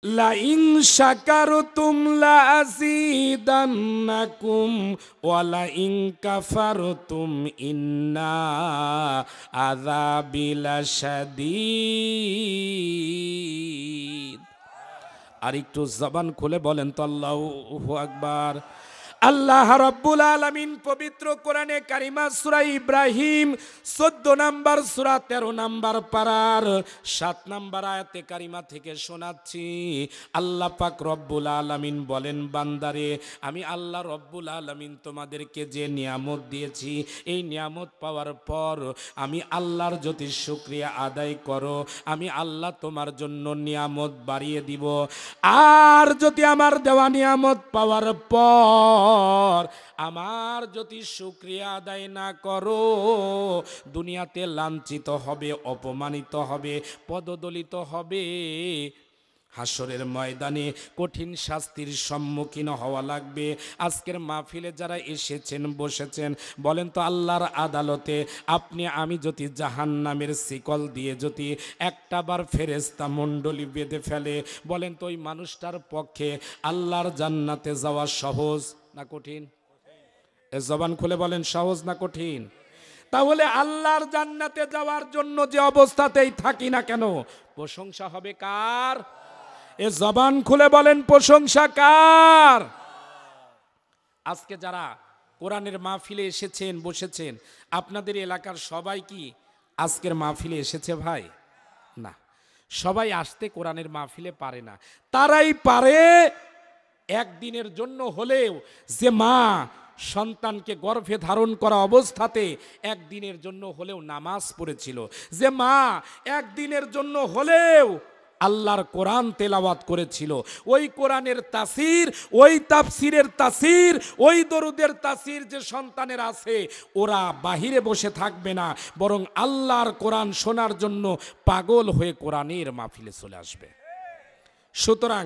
লা ইন শাকারতুম লা আযীদান্নাকুম ওয়া লা ইন কাফারতুম ইন্না আযাবি লাশাদীদ। আর একটু জবান খুলে বলেন তো আল্লাহু আকবার। আল্লাহ রাব্বুল আলামিন পবিত্র কোরআনে কারিমা সূরা ইব্রাহিম 14 নম্বর সূরা 13 নম্বর পারার 7 নম্বর আয়াতে কারিমা থেকে শোনাচ্ছি। আল্লাহ পাক রব্বুল আলামিন বলেন, বান্দারে আমি আল্লাহ রব্বুল আলামিন তোমাদেরকে যে নিয়ামত দিয়েছি, এই নিয়ামত পাওয়ার পর আমি আল্লাহর যদি শুকরিয়া আদায় করো, আমি আল্লাহ তোমার জন্য নিয়ামত বাড়িয়ে দিব। আর যদি আমার দেওয়া নিয়ামত পাওয়ার পর আমার যদি শুকরিয়া আদায় না করো, দুনিয়াতে লাঞ্ছিত হবে, অপমানিত হবে, পদদলিত হবে, হাসরের ময়দানে কঠিন শাস্তির সম্মুখীন হওয়া লাগবে। আজকের মাহফিলে যারা এসেছেন বসেছেন, বলেন তো আল্লাহর আদালতে আপনি আমি যদি জাহান্নামের শিকল দিয়ে যদি একটা বার ফেরেশতা মণ্ডলী বেঁধে ফেলে, বলেন তো ওই মানুষটার পক্ষে আল্লাহর জান্নাতে যাওয়া সহজ না কঠিন? এ জবান খুলে বলেন, সহজ না কঠিন? তাহলে আল্লাহর জান্নাতে যাওয়ার জন্য যে অবস্থাতেই থাকি না কেন, প্রশংসা হবে কার? এ জবান খুলে বলেন, প্রশংসা কার? আজকে যারা কোরআনের মাহফিলে এসেছেন বসেছেন, আপনাদের এলাকার সবাই কি আজকের মাহফিলে এসেছে ভাই? না, সবাই আসতে কোরআনের মাহফিলে পারে না। তারাই পারে একদিনের জন্য হলেও, যে মা সন্তানকে গর্ভে ধারণ করা অবস্থাতে একদিনের জন্য হলেও নামাজ পড়েছিল, যে মা একদিনের জন্য হলেও আল্লাহর কোরআন তেলাওয়াত করেছিল, ওই কোরআনের তাফসীর, ওই তাফসীরের তাফসীর, ওই দরুদের তাফসীর যে সন্তানের আছে, ওরা বাহিরে বসে থাকবে না, বরং আল্লাহর কোরআন শোনার জন্য পাগল হয়ে কোরআনের মাহফিলে চলে আসবে। সুতরাং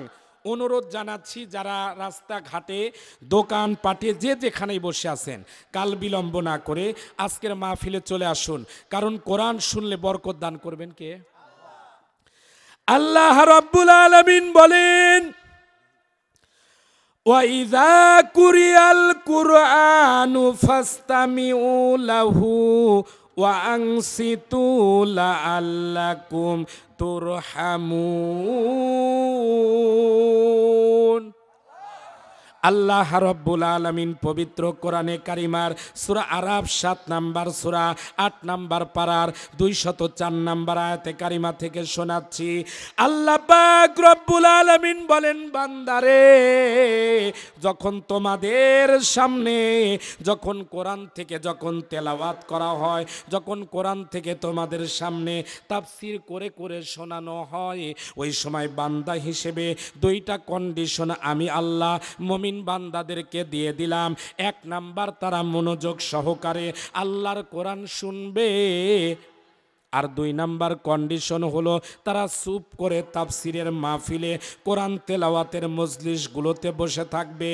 অনুরোধ জানাচ্ছি, যারা রাস্তাঘাটে দোকান পাটে যে যেখানেই বসে আছেন, কাল বিলম্ব না করে আজকের মাহফিলে চলে আসুন। কারণ কোরআন শুনলে বরকত দান করবেন কে? আল্লাহ রাব্বুল আলামিন বলেন, ওয়াইযা কুরিয়াল কুরআনু ফাসতামিউ লাহু ওয়া আনসিতু লাআল্লাকুম তুরহামুন। আল্লাহ রাব্বুল আলামিন পবিত্র কোরআনে কারিমার সূরা আরাফ 7 নম্বর সূরা 8 নম্বর পারার 204 নম্বর আয়াতে কারিমা থেকে শোনাচ্ছি। আল্লাহ পাক রব্বুল আলামিন বলেন, বান্দারে যখন তোমাদের সামনে যখন কোরআন থেকে যখন তেলাওয়াত করা হয়, যখন কোরআন থেকে তোমাদের সামনে তাফসীর করে করে শোনানো হয়, ওই সময় বান্দা হিসেবে দুইটা কন্ডিশন আমি আল্লাহ মুমিন বান্দাদেরকে দিয়ে দিলাম। 1 নাম্বার, তারা মনোযোগ সহকারে আল্লাহর কোরআন শুনবে। আর 2 নাম্বার কন্ডিশন হলো তারা চুপ করে তাফসীরের মাহফিলে কোরআন তেলাওয়াতের মজলিসগুলোতে বসে থাকবে।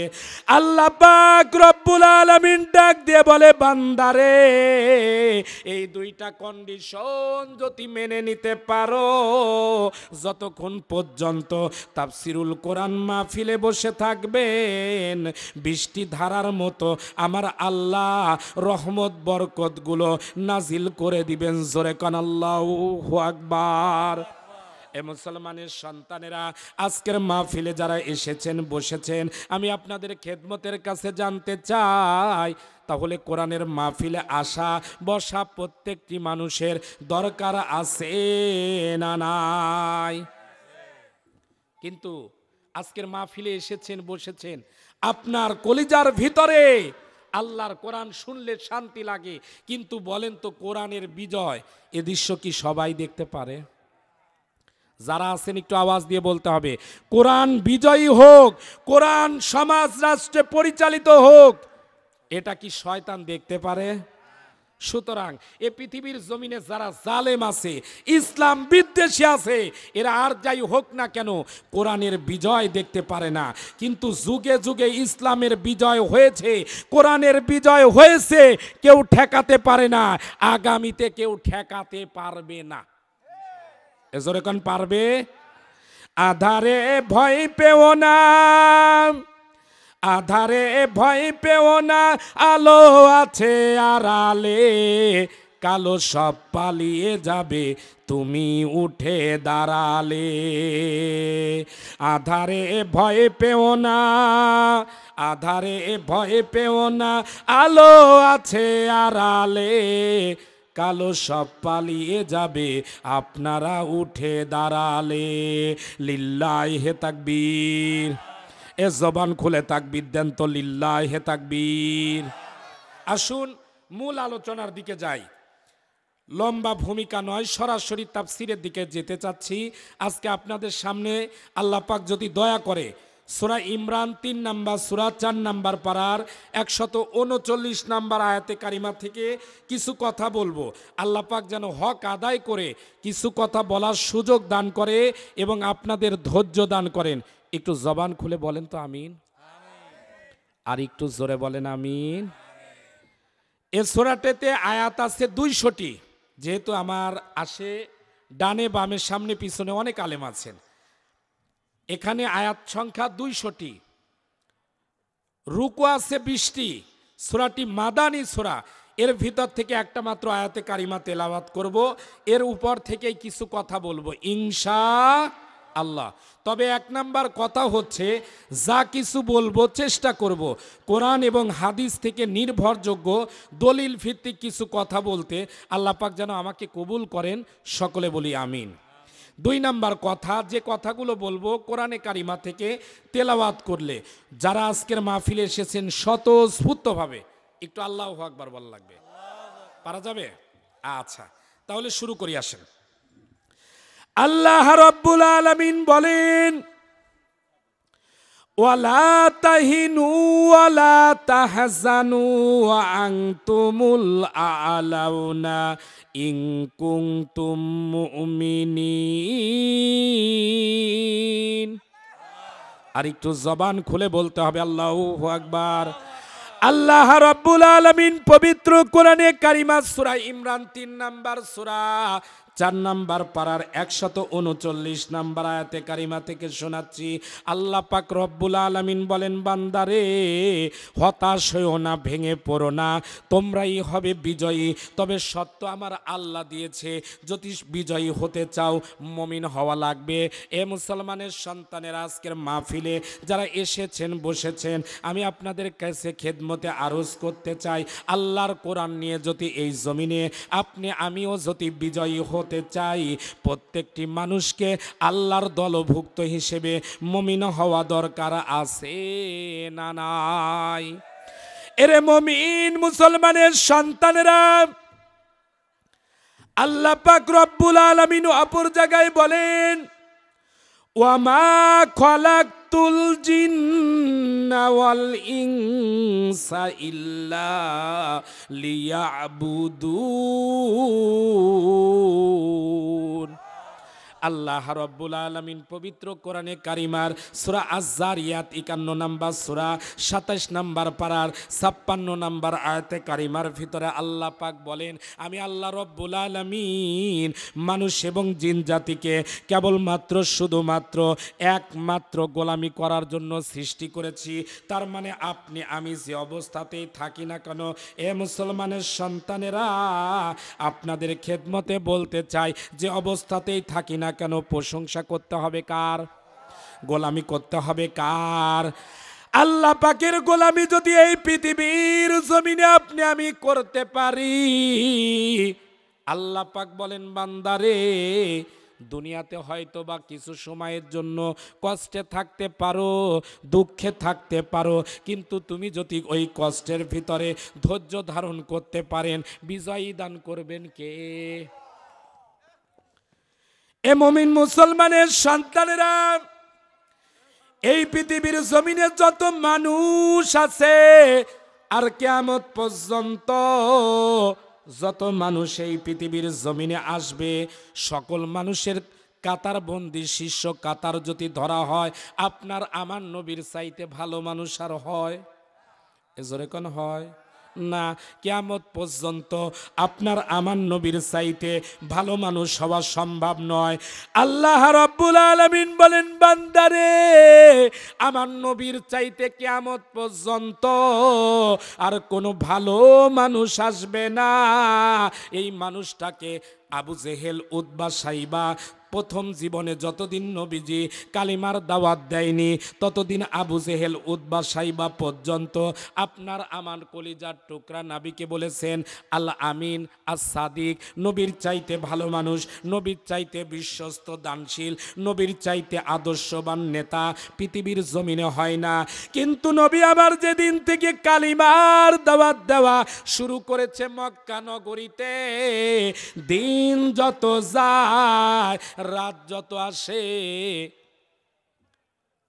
আল্লাহ পাক রব্বুল আলামিন ডাক দিয়ে বলে, বান্দারে এই 2টা কন্ডিশন যদি মেনে নিতে পারো, যতক্ষণ পর্যন্ত তাফসীরুল কোরআন মাহফিলে বসে থাকবেন, বৃষ্টি ধারার মতো আমার আল্লাহ রহমত বরকতগুলো নাজিল করে দিবেন। জোরে কান আল্লাহু আকবার। এ মুসলমানের সন্তানেরা, আজকের মাহফিলে যারা এসেছেন বসেছেন, আমি আপনাদের খেদমতের কাছে জানতে চাই, তাহলে কোরআনের মাহফিলে আসা বসা প্রত্যেকটি মানুষের দরকার আছে না নাই? কিন্তু আজকের মাহফিলে এসেছেন বসেছেন, আপনার কলিজার ভিতরে আল্লাহর কোরআন শুনলে শান্তি লাগে, কিন্তু বলেন তো কোরআনের বিজয় এ দৃশ্য কি সবাই দেখতে পারে? যারা আছেন একটু আওয়াজ দিয়ে বলতে হবে, কোরআন বিজয়ী হোক, কোরআন সমাজ রাষ্ট্রে পরিচালিত হোক, এটা কি শয়তান দেখতে পারে? সুতরাং এ পৃথিবীর জমিনে যারা জালেম আছে, ইসলাম বিদ্বেষী আছে, এরা আর যাই হোক না কেন কোরআনের বিজয় দেখতে পারে না। কিন্তু যুগে যুগে ইসলামের বিজয় হয়েছে, কোরআনের বিজয় হয়েছে, কেউ ঠেকাতে পারে না, আগামীতে কেউ ঠেকাতে পারবে না। এজোরে কোন পারবে? আধারে ভয় পেও না, আধারে ভয় পেও না, আলো আছে আড়ালে, কালো সব পালিয়ে যাবে তুমি উঠে দাঁড়ালে। আধারে ভয় পেও না, আধারে ভয় পেও না, আলো আছে আড়ালে, কালো সব পালিয়ে যাবে আপনারা উঠে দাঁড়ালে। লিল্লাহে তাকবীর। এ জবান খুলে তাকবীর দেন তো, লিল্লাহে তাকবীর। আসুন মূল আলোচনার দিকে যাই। লম্বা ভূমিকা নয়, সরাসরি তাফসিরের দিকে যেতে চাচ্ছি। আজকে আপনাদের সামনে আল্লাহ পাক যদি দয়া করে সূরা ইমরান 3 নম্বর সূরা 4 নম্বর পারার 139 নম্বর আয়াতে কারিমা থেকে কিছু কথা বলবো। আল্লাহ পাক যেন হক আদায় করে কিছু কথা বলার সুযোগ দান করে এবং আপনাদের ধৈর্য দান করেন। একটু জবান খুলে বলেন তো আমিন। আর একটু জোরে বলেন আমিন। এ সূরাটাতে আয়াত আছে 200টি। যেহেতু আমার আসে ডানে বামে সামনে পিছনে অনেক আলেম আছেন, এখানে আয়াত সংখ্যা 200টি, রুকু আছে 20টি। সূরাটি মাদানী সূরা। এর ভিতর থেকে একটা মাত্র আয়াতে কারিমা তেলাওয়াত করব, এর উপর থেকেই কিছু কথা বলবো ইনশাআল্লাহ। তবে এক নাম্বার কথা হচ্ছে, যা কিছু বলবো চেষ্টা করব কোরআন এবং হাদিস থেকে নির্ভরযোগ্য দলিল ভিত্তিক কিছু কথা বলতে। আল্লাহ পাক যেন আমাকে কবুল করেন, সকলে বলি আমিন। 2 নাম্বার কথা, যে কথাগুলো বলবো কোরআনে কারিমা থেকে তেলাওয়াত করলে যারা আজকের মাহফিলে এসেছেন স্বতঃস্ফূর্তভাবে একটু আল্লাহু আকবার বলা লাগবে। পারা যাবে? আচ্ছা, তাহলে শুরু করি আসেন। আল্লাহ রাব্বুল আলামিন বলেন, ওয়ালা তাহিনু ওয়ালা তাহজানু ওয়া আনতুমুল আ'লাউনা ইন কুনতুম মুমিনিন। আর একটু জবান খুলে বলতে হবে আল্লাহু আকবার। আল্লাহ রাব্বুল আলামিন পবিত্র কোরআনে কারিমা সূরা ইমরান 3 নম্বর সূরা 4 নম্বর পারার 139 নম্বর আয়াতে কারিমা থেকে শোনাচ্ছি। আল্লাহ পাক রব্বুল আলামিন বলেন, বান্দারে হতাশ হইও না, ভেঙে পড়ো না, তোমরাই হবে বিজয়ী। তবে সত্য আমার আল্লাহ দিয়েছে, যদি বিজয়ী হতে চাও মুমিন হওয়া লাগবে। এ মুসলমানের সন্তানেরা, আজকের মাহফিলে যারা এসেছেন বসেছেন, আমি আপনাদের কাছে খেদমতে আরজ করতে চাই, আল্লাহর কোরআন নিয়ে যদি এই জমিনে আপনি আমিও যদি বিজয়ী হতে চাই, প্রত্যেকটি মানুষকে আল্লাহর দলভুক্ত হিসেবে মুমিন হওয়া দরকার আছে না নাই? এরে মুমিন মুসলমানের সন্তানেরা, আল্লাহ পাক রব্বুল আলামিন অপর জায়গায় বলেন, ওয়ামা খালাকতুল জিন্না ওয়াল ইনসা ইল্লা লিয়াবুদুন। আল্লাহ রাব্বুল আলামিন পবিত্র কোরআনে কারিমার সূরা আয-যারিয়াত 51 নম্বর সূরা 27 নম্বর পারার 56 নম্বর আয়াতে কারিমার ভিতরে আল্লাহ পাক বলেন, আমি আল্লাহ রাব্বুল আলামিন মানুষ এবং জিন জাতিকে কেবলমাত্র শুধুমাত্র একমাত্র গোলামি করার জন্য সৃষ্টি করেছি। তার মানে আপনি আমি যে অবস্থাতেই থাকি না কেন, এ মুসলমানের সন্তানেরা, আপনাদের খেদমতে বলতে চাই, যে অবস্থাতেই থাকি না কেন প্রশংসা করতে হবে কার? গোলামি করতে হবে কার? আল্লাহ পাকের গোলামি যদি এই পৃথিবীর জমিনে আপনি আমি করতে পারি, আল্লাহ পাক বলেন, বান্দারে দুনিয়াতে হয়তো বা কিছু সময়ের জন্য কষ্টে থাকতে পারো, দুঃখে থাকতে পারো, কিন্তু তুমি যদি ওই কষ্টের ভিতরে ধৈর্য ধারণ করতে পারেন, বিজয়ী দান করবেন কে? এ মুমিন মুসলমানের সন্তানেরা, এই পৃথিবীর জমিনে যত মানুষ আছে আর কিয়ামত পর্যন্ত যত মানুষ এই পৃথিবীর জমিনে আসবে, সকল মানুষের কাতার বন্দি শিষ্য কাতার যদি ধরা হয়, আপনার আমার নবীর চাইতে ভালো মানুষ আর হয়? এজরে কোন হয়? না, কিয়ামত পর্যন্ত আপনার আমার নবীর চাইতে ভালো মানুষ হওয়া সম্ভব নয়। আল্লাহ রাব্বুল আলামিন বলেন, বান্দারে আমার নবীর চাইতে কিয়ামত পর্যন্ত আর কোনো ভালো মানুষ আসবে না। এই মানুষটাকে আবু জেহেল, উতবা, সাইবা প্রথম জীবনে যতদিন নবীজি কালিমার দাওয়াত দেয়নি ততদিন আবু জেহেল, উতবা, সাইবা পর্যন্ত আপনার আমার কলিজার টুকরা নবীকে বলেছেন আল আমিন, আস সাদিক, নবীর চাইতে ভালো মানুষ, নবীর চাইতে বিশ্বস্ত, দানশীল, নবীর চাইতে আদর্শবান নেতা পৃথিবীর জমিনে হয় না। কিন্তু নবী আমার যেদিন থেকে কালিমার দাওয়াত দেওয়া শুরু করেছে মক্কা নগরীতে, দিন যত যায় রাত যত আসে,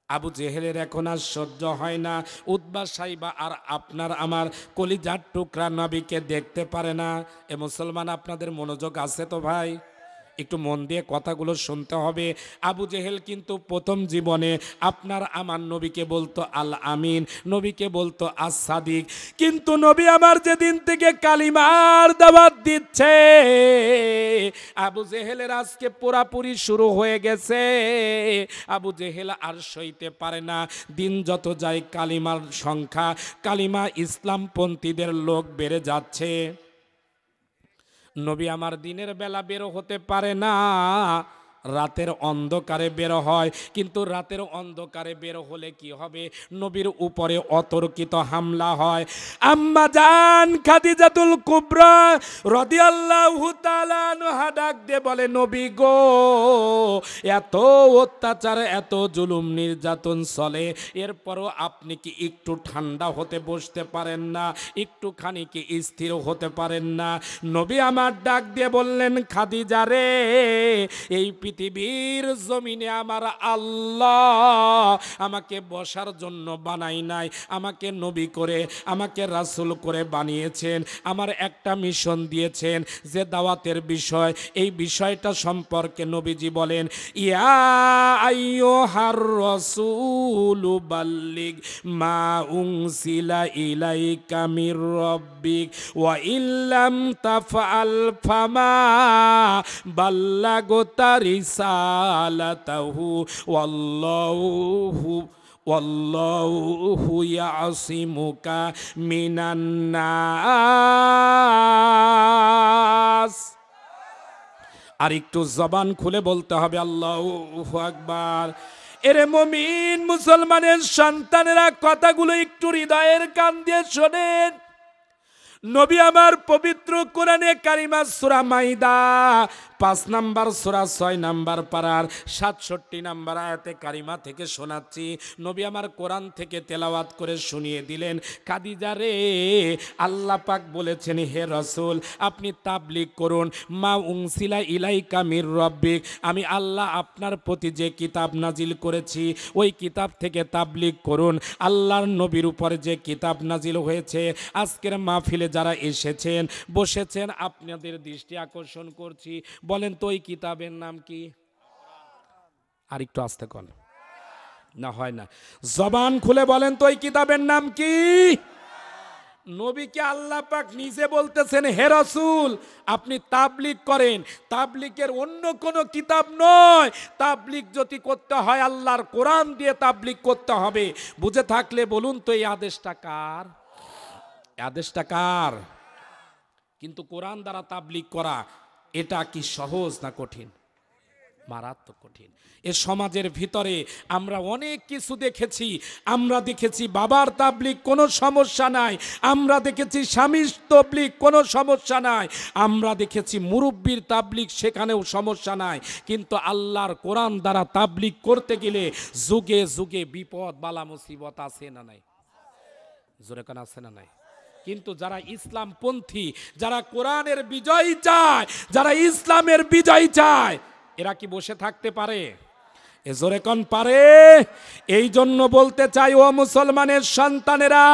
আবু জেহেলের এখন আর সহ্য হয় না। উতবা, সাইবা আর আপনার আমার কলিজার টুকরা নবীকে দেখতে পারে না। এ মুসলমান, আপনাদের মনোযোগ আছে তো ভাই? একটু মন দিয়ে কথাগুলো শুনতে হবে। আবু জেহেল কিন্তু প্রথম জীবনে আপনার আমার নবীকে বলতো আল আমিন, নবীকে বলতো আস সাদিক। কিন্তু নবী আমার যেদিন থেকে কালিমার দাওয়াত দিচ্ছে, আবু জেহেলের আজকে পুরাপুরি শুরু হয়ে গেছে। আবু জেহেল আর সইতে পারে না। দিন যত যায় কালিমার সংখ্যা, কালিমা ইসলামপন্থীদের লোক বেড়ে যাচ্ছে। নবী আমার দিনের বেলা বেরো হতে পারে না, রাতের অন্ধকারে বের হয়। কিন্তু রাতের অন্ধকারে বের হলে কি হবে? নবীর উপরে অতর্কিত হামলা হয়। আম্মা জান খাদিজাতুল কুবরা রাদিয়াল্লাহু তাআলা আনহা ডাক দিয়ে বলে, নবী গো, এত অত্যাচার, এত জুলুম নির্যাতন চলে, এরপরও আপনি কি একটু ঠান্ডা হতে বসতে পারেন না? একটুখানি কি স্থির হতে পারেন না? নবী আমার ডাক দিয়ে বললেন, খাদিজা রে, এই পৃথিবীর জমিনে আমার আল্লাহ আমাকে বসার জন্য বানাই নাই, আমাকে নবী করে, আমাকে রাসূল করে বানিয়েছেন। আমার একটা মিশন দিয়েছেন, যে দাওয়াতের বিষয়, এই বিষয়টা সম্পর্কে নবীজি বলেন, ইয়া আইয়ুহার রাসূলু বাল্লিগ মা উনসিলা ইলাইকা মির রাব্বিক ওয়া ইল্লাম তাফআল ফামা বাল্লাগতা রিসালাতাহু ওয়াল্লাহু ইয়াসিমুকা মিনান নাস। আর একটু জবান খুলে বলতে হবে আল্লাহু আকবার। এরে মুমিন মুসলমানের সন্তানেরা, কথাগুলো একটু হৃদয়ের কান দিয়ে শোনেন। নবী আমার পবিত্র কোরআনে কারিমা সূরা মাইদা 5 নাম্বার সূরা 6 নাম্বার পারার 67 নাম্বার আয়াতে কারিমা থেকে শোনাচ্ছি। নবী আমার কোরআন থেকে তেলাওয়াত করে শুনিয়ে দিলেন, খাদিজা রে, আল্লাহ পাক বলেছেন, হে রাসূল, আপনি তাবলীগ করুন। মা উনসিলা ইলাইকা মির রাব্বিক, আমি আল্লাহ আপনার প্রতি যে কিতাব নাজিল করেছি ওই কিতাব থেকে তাবলীগ করুন। আল্লাহর নবীর উপর যে কিতাব নাজিল হয়েছে, আজকের মাহফিলে যারা এসেছেন, বসেছেন, আপনাদের দৃষ্টি আকর্ষণ করছি, বলেন তো ওই কিতাবের নাম কি? আর একটু আস্তে কন, না হয় না, জবান খুলে বলেন তো ওই কিতাবের নাম কি? নবীকে আল্লাহ পাক নিজে বলতেছেন, হে রাসূল, আপনি তাবলীগ করেন। তাবলীগের অন্য কোনো কিতাব নয়। তাবলীগ যদি করতে হয় আল্লাহর কোরআন দিয়ে তাবলীগ করতে হবে। বুঝে থাকলে বলুন তো এই আদেশটা কার? আদেশটা কার? কিন্তু কোরআন দ্বারা তাবলীগ করা এটা কি সহজ না কঠিন? মারাত্মক কঠিন। এ সমাজের ভিতরে আমরা অনেক কিছু দেখেছি। আমরা দেখেছি বাবার তাবলীগ, কোনো সমস্যা নাই। আমরা দেখেছি স্বামীর তাবলীগ, কোনো সমস্যা নাই। আমরা দেখেছি মুরব্বির তাবলীগ, সেখানেও সমস্যা নাই। কিন্তু আল্লাহর কোরআন দ্বারা তাবলীগ করতে গেলে যুগে যুগে বিপদ বালা মুসিবত আছে না নাই? জোরে কান আছে না নাই? কিন্তু যারা ইসলামপন্থী, যারা কোরআনের বিজয় চায়, যারা ইসলামের বিজয় চায়, এরা কি বসে থাকতে পারে? এ জোরে কোন পারে? এই জন্য বলতে চাই ও মুসলমানের সন্তানেরা,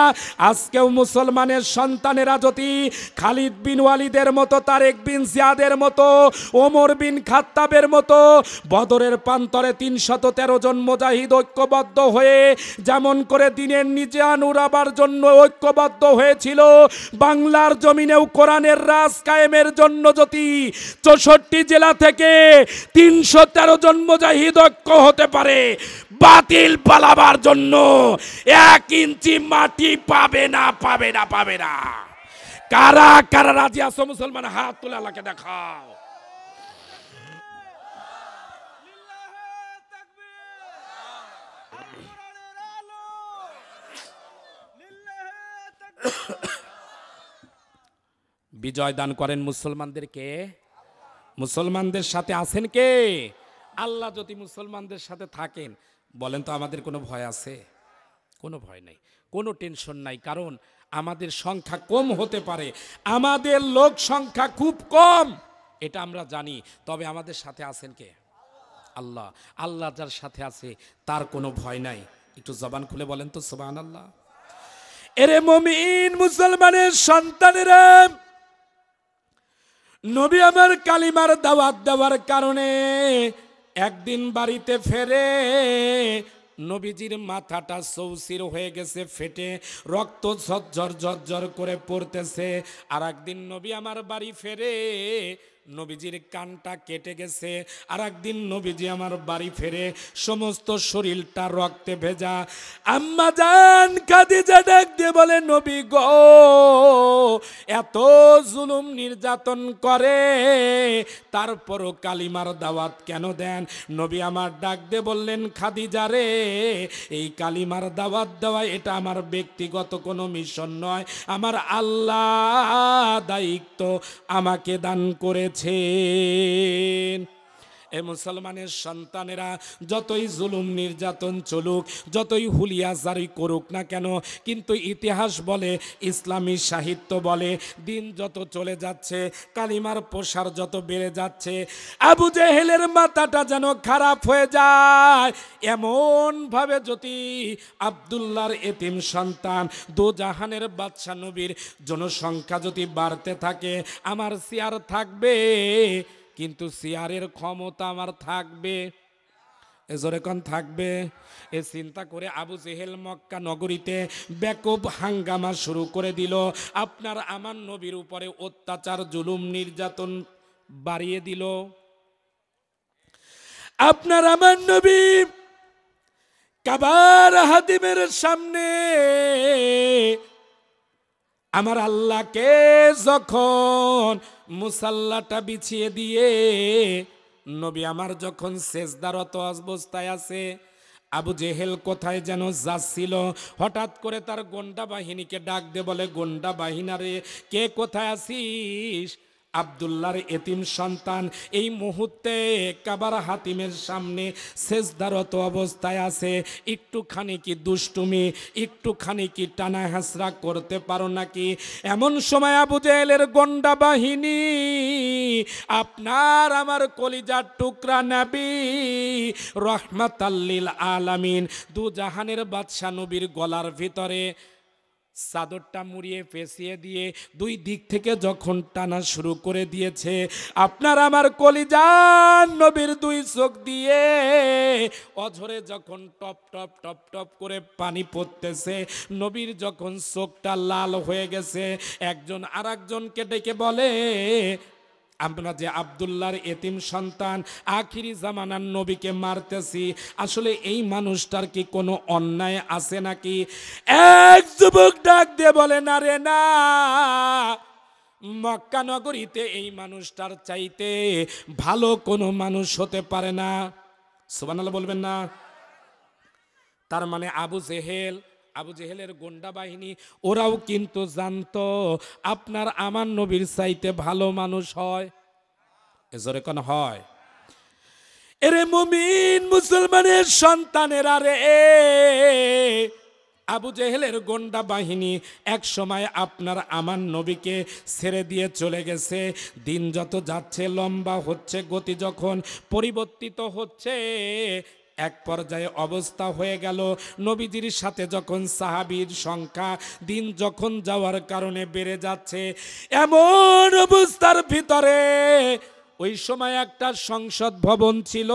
আজকেও মুসলমানের সন্তানেরা যদি খালিদ বিন ওয়ালিদের মতো, তারেক বিন জিয়াদের মতো, ওমর বিন খাত্তাবের মতো বদরের প্রান্তরে ৩১৩ জন মুজাহিদ ঐক্যবদ্ধ হয়ে যেমন করে দিনের নিজান উড়াবার জন্য ঐক্যবদ্ধ হয়েছিল, বাংলার জমিনেও কোরআনের রাজ কায়েমের জন্য যদি ৬৪ জেলা থেকে ৩১৩ জন মুজাহিদ ঐক্য হতে পারে, বাতিল পালাবার জন্য ১ ইঞ্চি মাটি পাবে না, পাবে না, পাবে না। কারা কারা রাজি আছো মুসলমান? হাত তুলে আল্লাহকে দেখাও। বিজয় দান করেন মুসলমানদেরকে। মুসলমানদের সাথে আছেন কে? আল্লাহ যদি মুসলমানদের সাথে থাকেন, বলেন তো আমাদের কোনো ভয় আছে? কোনো ভয় নাই, কোনো টেনশন নাই। কারণ আমাদের সংখ্যা কম হতে পারে, আমাদের লোক সংখ্যা খুব কম, এটা আমরা জানি। তবে আমাদের সাথে আছেন কে? আল্লাহ। আল্লাহ যার সাথে আছে তার কোনো ভয় নাই। একটু জবান খুলে বলেন তো সুবহানাল্লাহ। এরে মুমিন মুসলমানের সন্তানেরা, নবী আমার কালিমার দাওয়াত দেওয়ার কারণে একদিন বাড়িতে ফেরে নবীজির মাথাটা চৌচির হয়ে গেছে, ফেটে রক্ত ঝরঝর ঝরঝর করে পড়তেছে। আর একদিন নবী আমার বাড়ি ফেরে নবীজির কানটা কেটে গেছে। আর একদিন নবীজি আমার বাড়ি ফেরে সমস্ত শরীরটা রক্তে ভেজা। আম্মা জান খাদিজা ডাক দিয়ে বলে, নবী গো, এত জুলুম নির্যাতন করে তারপরও কালিমার দাওয়াত কেন দেন? নবী আমার ডাক দিয়ে বললেন, খাদিজা রে, এই কালিমার দাওয়াত দেওয়া এটা আমার ব্যক্তিগত কোনো মিশন নয়, আমার আল্লাহ দায়িত্ব আমাকে দান করেছেন। এ মুসলমানের সন্তানেরা, যতই জুলুম নির্যাতন চলুক, যতই হুলিয়াজারি করুক না কেন, কিন্তু ইতিহাস বলে, ইসলামী সাহিত্য বলে, দিন যত চলে যাচ্ছে, কালিমার প্রসার যত বেড়ে যাচ্ছে, আবু জেহেলের মাথাটা যেন খারাপ হয়ে যায়। এমন ভাবে যদি আব্দুল্লাহর এতিম সন্তান, দু জাহানের বাদশা নবীর জনসংখ্যা যদি বাড়তে থাকে, আমার চেয়ার থাকবে, কিন্তু চেয়ারের ক্ষমতা আমার থাকবে। এজোরে কোন থাকবে? এ চিন্তা করে আবু জেহেল মক্কা নগরীতে ব্যাপক হাঙ্গামা শুরু করে দিল। আপনার আমার নবীর উপরে অত্যাচার, জুলুম, নির্যাতন বাড়িয়ে দিল। আপনার আমার নবী কাবার হাতিমের সামনে আমার আল্লাহকে যখন মুসাল্লাটা বিছিয়ে দিয়ে নবী আমার যখন সেজদারত অবস্থায় আছে, আবু জেহেল কোথায় যেন যাচ্ছিল, হঠাৎ করে তার গোন্ডা বাহিনীকে ডাক দিয়ে বলে, গোন্ডা বাহিনারে, কে কোথায় আছিস? আব্দুল্লাহর এতিম সন্তান এই মুহূর্তে কাবার হাতিমের সামনে সেজদারত অবস্থায় আছে, একটুখানি কি দুষ্টুমি, একটুখানি কি টানা হাসরা করতে পারো নাকি? এমন সময় আবু জেহেলের গোন্ডা বাহিনী আপনার আমার কলিজার টুকরা নবী রহমাতাল লিল আলামিন, দু জাহানের বাদশা নবীর গলার ভিতরে চাদরটা মুড়িয়ে পেঁচিয়ে দিয়ে দুই দিক থেকে যখন টানা শুরু করে দিয়েছে, আপনার আমার কলিজার নবীর দুই চোখ দিয়ে অঝরে যখন টপ টপ টপ টপ করে পানি পড়তেছে, নবীর যখন চোখটা লাল হয়ে গেছে, একজন আর একজনকে ডেকে বলে, আমরা যে আব্দুল্লাহর এতিম সন্তান আখিরি জামানার নবীকে মারতেছি, আসলে এই মানুষটার কি কোনো অন্যায় আছে নাকি? এক যুবক ডাক দিয়ে বলে, না রে না, মক্কা নগরীতে এই মানুষটার চাইতে ভালো কোনো মানুষ হতে পারে না। সুবহানাল্লাহ বলবেন না? তার মানে আবু জেহেলের গোন্ডা বাহিনী ওরাও কিন্তু জানতো আপনার আমার নবীর চাইতে ভালো মানুষ হয়। এজরে কোন হয়? এরে মুমিন মুসলমানের সন্তানেরা রে, আবু জেহেলের গোন্ডা বাহিনী এক সময় আপনার আমার নবীকে ছেড়ে দিয়ে চলে গেছে। দিন যত যাচ্ছে, লম্বা হচ্ছে, গতি যখন পরিবর্তিত হচ্ছে, এক পর্যায়ে অবস্থা হয়ে গেল, নবীজির সাথে যখন সাহাবীর সংখ্যা দিন যখন যাওয়ার কারণে বেড়ে যাচ্ছে, এমন অবস্থার ভিতরে ওই সময় একটা সংসদ ভবন ছিল,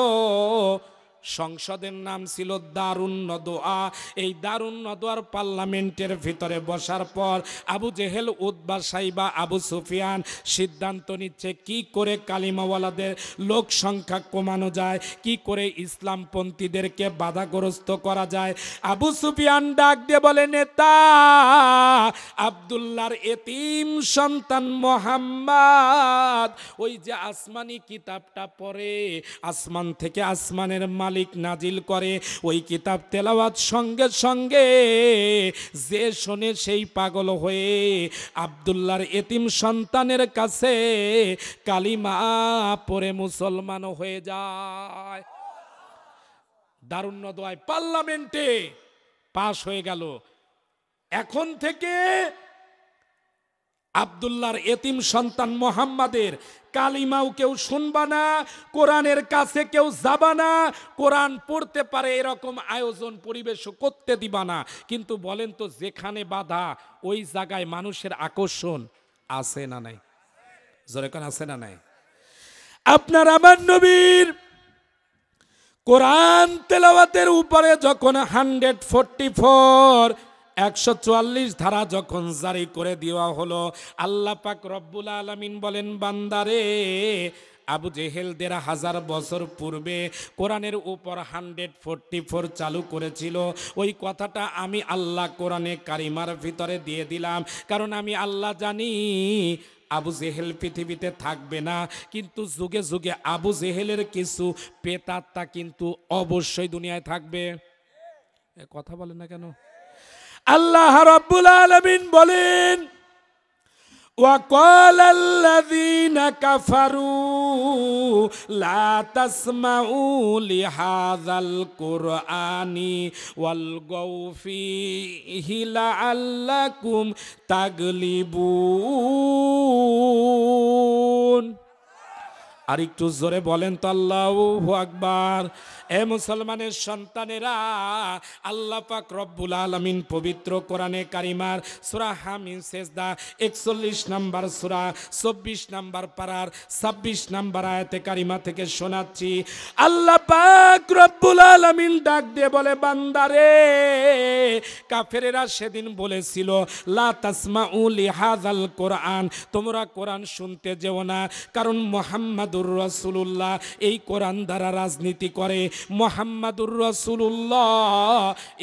সংসদের নাম ছিল দারুন নদোয়া। এই দারুন নদোয়ার পার্লামেন্টের ভিতরে বসার পর আবু জেহেল, উতবা, সাইবা, আবু সুফিয়ান সিদ্ধান্ত নিচ্ছে কি করে কালিমাওয়ালাদের লোক সংখ্যা কমানো যায়, কি করে ইসলামপন্থীদেরকে বাধাগ্রস্ত করা যায়। আবু সুফিয়ান ডাক দিয়ে বলে, নেতা আব্দুল্লাহর এতিম সন্তান মোহাম্মদ ওই যে আসমানি কিতাবটা পড়ে, আসমান থেকে আসমানের মালিক নাজিল করে, ওই কিতাব তেলাওয়াত সঙ্গে সঙ্গে যে শোনে সেই পাগল হয়ে আব্দুল্লাহর এতিম সন্তানের কাছে কালিমা পড়ে মুসলমান হয়ে যায়। দারুন নদওয়ায় পার্লামেন্টে পাশ হয়ে গেল, এখন থেকে আব্দুল্লাহর এতিম সন্তান মোহাম্মদের কালিমাও কেউ শুনবা না, কোরআনের কাছে কেউ যাবা না, কোরআন পড়তে পারে এরকম আয়োজন পরিবেশ করতে দিবা না। কিন্তু বলেন তো, যেখানে বাধা ওই জায়গায় মানুষের আকর্ষণ আছে না নাই? জোরে কোন আছে না নাই? আপনার আমার নবীর কোরআন তেলাওয়াতের উপরে যখন 144 ধারা যখন জারি করে দেওয়া হলো, আল্লাহ পাক রব্বুল আলামিন বলেন, বান্দারে আবু জেহেলদের 1000 বছর পূর্বে কোরআনের উপর 144 চালু করেছিল, ওই কথাটা আমি আল্লাহ কোরআনে কারিমার ভিতরে দিয়ে দিলাম। কারণ আমি আল্লাহ জানি আবু জেহেল পৃথিবীতে থাকবে না, কিন্তু যুগে যুগে আবু জেহেলের কিছু পেতাত্তা কিন্তু অবশ্যই দুনিয়ায় থাকবে। কথা বলেন না কেন? আল্লাহ রাব্বুল আলামিন বলেন, وقال الذين كفروا لا تسمعوا لهذا القرآن والغوا فيه لعلكم تغلبون। আর একটু জোরে বলেন তো আল্লাহু আকবার। এ মুসলমানের সন্তানেরা, আল্লাহ পাক রব্বুল আলামিন পবিত্র কোরআনে কারিমার সূরা হামিম সেজদা 41 নম্বর সূরা 24 নম্বর পারার 26 নম্বর আয়াতে কারিমা থেকে শোনাচ্ছি। আল্লাহ পাক রব্বুল আলামিন ডাক দিয়ে বলে, বান্দারে কাফেরেরা সেদিন বলেছিল লা তাসমাউ লিহাযাল কোরআন, তোমরা কোরআন শুনতে যেও না, কারণ মুহাম্মাদুর রাসূলুল্লাহ এই কোরআন দ্বারা রাজনীতি করে, মুহাম্মাদুর রাসূলুল্লাহ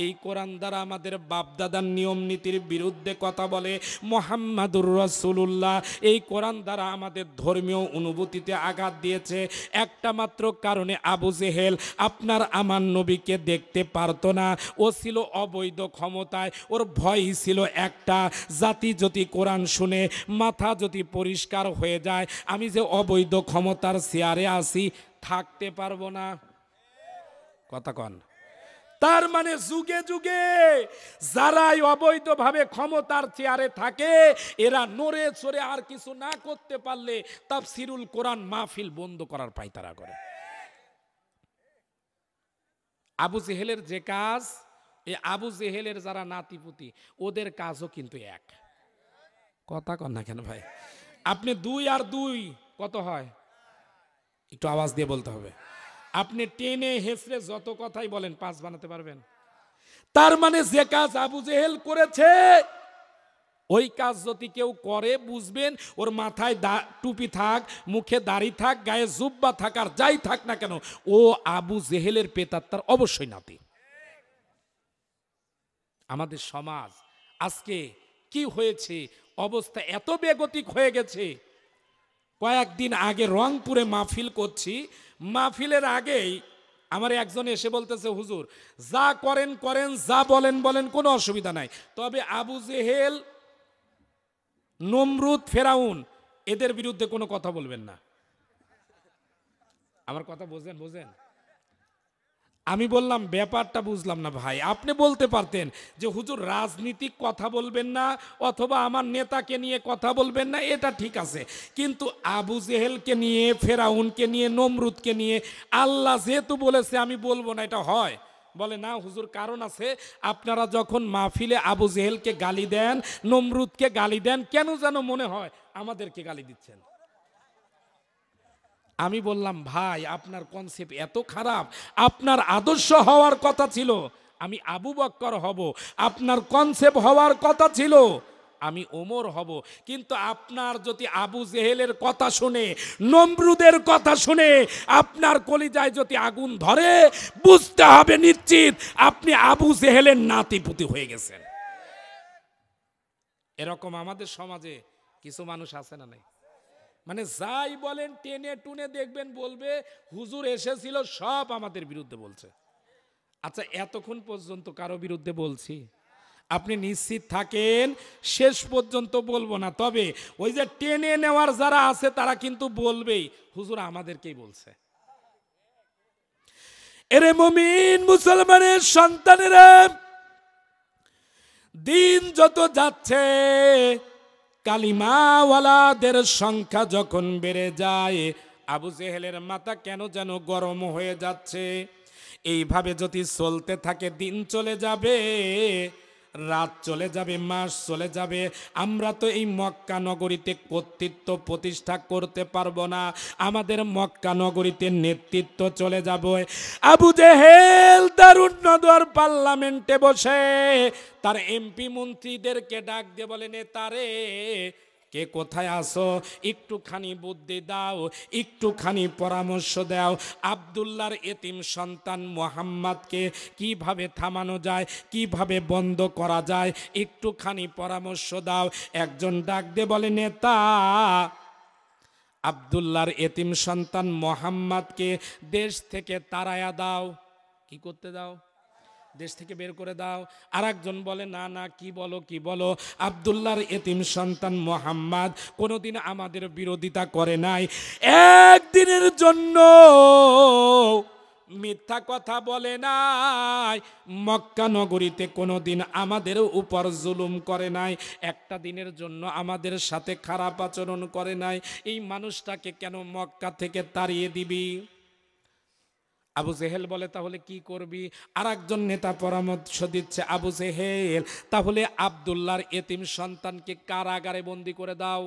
এই কোরআন দ্বারা আমাদের বাপদাদার নিয়ম নীতির বিরুদ্ধে কথা বলে, মুহাম্মাদুর রাসূলুল্লাহ এই কোরআন দ্বারা আমাদের ধর্মীয় অনুভূতিতে আঘাত দিয়েছে। একটা মাত্র কারণে আবু জেহেল আপনার আমার নবীকে দেখতে পারতো না, ও ছিল অবৈধ ক্ষমতায়, ওর ভয় ছিল একটা, জাতি যদি কোরআন শুনে মাথা যদি পরিষ্কার হয়ে যায়, আমি যে অবৈধ ক্ষমতার চেয়ারে আসি থাকতে পারবো না। কথা কন? তার মানে যুগে যুগে যারাই অবৈধভাবে ক্ষমতার চেয়ারে থাকে, এরা নড়ে চড়ে আর কিছু না করতে পারলে তাফসিরুল কোরআন মাহফিল বন্ধ করার পায়তারা করে। আবু জেহেলের যে কাজ, এই আবু জেহেলের যারা নাতিপুতি ওদের কাজও কিন্তু এক। কথা কন না কেন ভাই? আপনি 2 আর 2 কত হয়? একটু আওয়াজ দিয়ে বলতে হবে। আপনি টেনে হেসড়ে যত কথাই বলেন 5 বানাতে পারবেন? তার মানে যে কাজ আবু জেহেল করেছে, ওই কাজ যদি কেউ করে বুঝবেন ওর মাথায় টুপি থাক, মুখে দাড়ি থাক, গায়ে জুব্বা থাক, আর যাই থাক না কেন, ও আবু জেহেলের পেতাত্তার অবশ্যই নাতি। আমাদের সমাজ আজকে কি হয়েছে, অবস্থা এত বেগতিক হয়ে গেছে। কয়েকদিন আগে রংপুরে মাহফিল করছি, মাহফিলের আগেই আমার একজন এসে বলতেছে, হুজুর যা করেন করেন, যা বলেন বলেন, কোনো অসুবিধা নাই, তবে আবু জেহেল, নমরুদ, ফেরাউন এদের বিরুদ্ধে কোনো কথা বলবেন না। আমার কথা বোঝেন? আমি বললাম ব্যাপারটা বুঝলাম না ভাই, আপনি বলতে পারতেন যে হুজুর রাজনীতিক কথা বলবেন না অথবা আমার নেতাকে নিয়ে কথা বলবেন না, এটা ঠিক আছে, কিন্তু আবু জেহেলকে নিয়ে, ফেরাউনকে নিয়ে, নমরুদকে নিয়ে আল্লাহ যেহেতু বলেছে আমি বলবো না, এটা হয়? বলে না হুজুর, কারণ আছে। আপনারা যখন মাহফিলে আবু জেহেলকে গালি দেন, নমরুদকে গালি দেন, কেন যেন মনে হয় আমাদেরকে গালি দিচ্ছেন। আমি বললাম ভাই আপনার কনসেপ্ট এত খারাপ, আপনার আদর্শ হওয়ার কথা ছিল আমি আবু বক্কর হব, আপনার কনসেপ্ট হওয়ার কথা ছিল আমি ওমর হব, কিন্তু আপনার যদি আবু জেহেলের কথা শুনে, নমরুদের কথা শুনে আপনার কলিজায় যদি আগুন ধরে, বুঝতে হবে নিশ্চিত আপনি আবু জেহেলের নাতিপুতি হয়ে গেছেন। এরকম আমাদের সমাজে কিছু মানুষ আছে না নাই? মানে যাই বলেন টেনে টুনে দেখবেন বলবে হুজুর এসেছিল সব আমাদের বিরুদ্ধে বলছে। আচ্ছা এতক্ষণ পর্যন্ত কারো বিরুদ্ধে বলছি? আপনি নিশ্চিত থাকেন শেষ পর্যন্ত বলবো না, তবে ওই যে টেনে নেওয়ার যারা আছে তারা কিন্তু বলবেই হুজুর আমাদেরকেই বলছে। এরে মুমিন মুসলমানের সন্তানেরা, দিন যত যাচ্ছে কালিমাওয়ালাদের সংখ্যা যখন বেড়ে যায়, আবু জেহেলের মাথা কেন যেন গরম হয়ে যাচ্ছে। এইভাবে যদি চলতে থাকে দিন চলে যাবে, রাত চলে যাবে, মাস চলে যাবে, আমরা তো এই মক্কা নগরীতে কর্তৃত্ব প্রতিষ্ঠা করতে পারবো না, আমাদের মক্কা নগরীতে নেতৃত্ব চলে যাবে। আবু জেহেল দারুন নদওয়ার পার্লামেন্টে বসে তার এমপি মন্ত্রীদেরকে ডাক দিয়ে বলে, নেতারে কে কোথায় আসো, একটুখানি বুদ্ধি দাও, একটুখানি পরামর্শ দাও, আব্দুল্লাহর এতিম সন্তান মুহাম্মদকে কিভাবে থামানো যায়, কিভাবে বন্ধ করা যায়, একটুখানি পরামর্শ দাও। একজন ডাক দিয়ে বলে, নেতা আব্দুল্লাহর এতিম সন্তান মুহাম্মদকে দেশ থেকে তাড়ায়া দাও। কি করতে দাও? দেশ থেকে বের করে দাও। আর একজন বলে, না না, কি বলো কি বলো, আব্দুল্লাহর এতিম সন্তান মুহাম্মদ কোনোদিন আমাদের বিরোধিতা করে নাই, একদিনের জন্য মিথ্যা কথা বলে নাই, মক্কা নগরীতে কোনোদিন আমাদের উপর জুলুম করে নাই, একটা দিনের জন্য আমাদের সাথে খারাপ আচরণ করে নাই, এই মানুষটাকে কেন মক্কা থেকে তাড়িয়ে দিবি? আবু জেহেল বলে, তাহলে কি করবি? আর একজন নেতা পরামর্শ দিচ্ছে, আবু জেহেল তাহলে আব্দুল্লাহর এতিম সন্তানকে কারাগারে বন্দি করে দাও।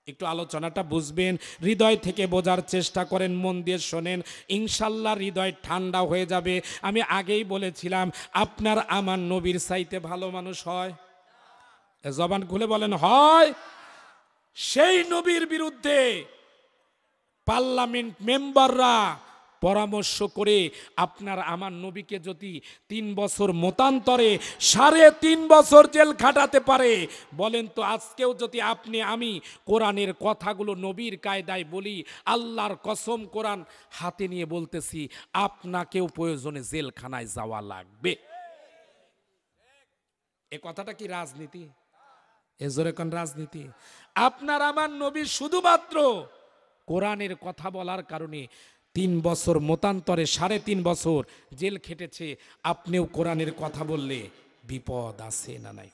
একটু আলোচনাটা বুঝবেন, হৃদয় থেকে বোঝার চেষ্টা করেন, মন দিয়ে শোনেন, ইনশাল্লাহ হৃদয় ঠান্ডা হয়ে যাবে। আমি আগেই বলেছিলাম আপনার আমার নবীর চাইতে ভালো মানুষ হয়? জবান খুলে বলেন হয়? সেই নবীর বিরুদ্ধে পার্লামেন্ট মেম্বাররা পরামর্শ করে আপনার আমার নবীকে যদি 3 বছর মতান্তরে 3.5 বছর জেল খাটাতে পারে, বলেন তো আজকেও যদি আপনি আমি কোরআনের কথাগুলো নবীর কায়দায় বলি, আল্লাহর কসম কোরআন হাতে নিয়ে বলতেছি, আপনাকেও প্রয়োজনে জেলখানায় যাওয়া লাগবে। এ কথাটা কি রাজনীতি? এজোরে কোন রাজনীতি? আপনার আমার নবী শুধুমাত্র কোরআনের কথা বলার কারণে 3 বছর মতান্তরে 3.5 বছর জেল খেটেছে। আপনিও কোরআনের কথা বললে বিপদ আছে না নাই?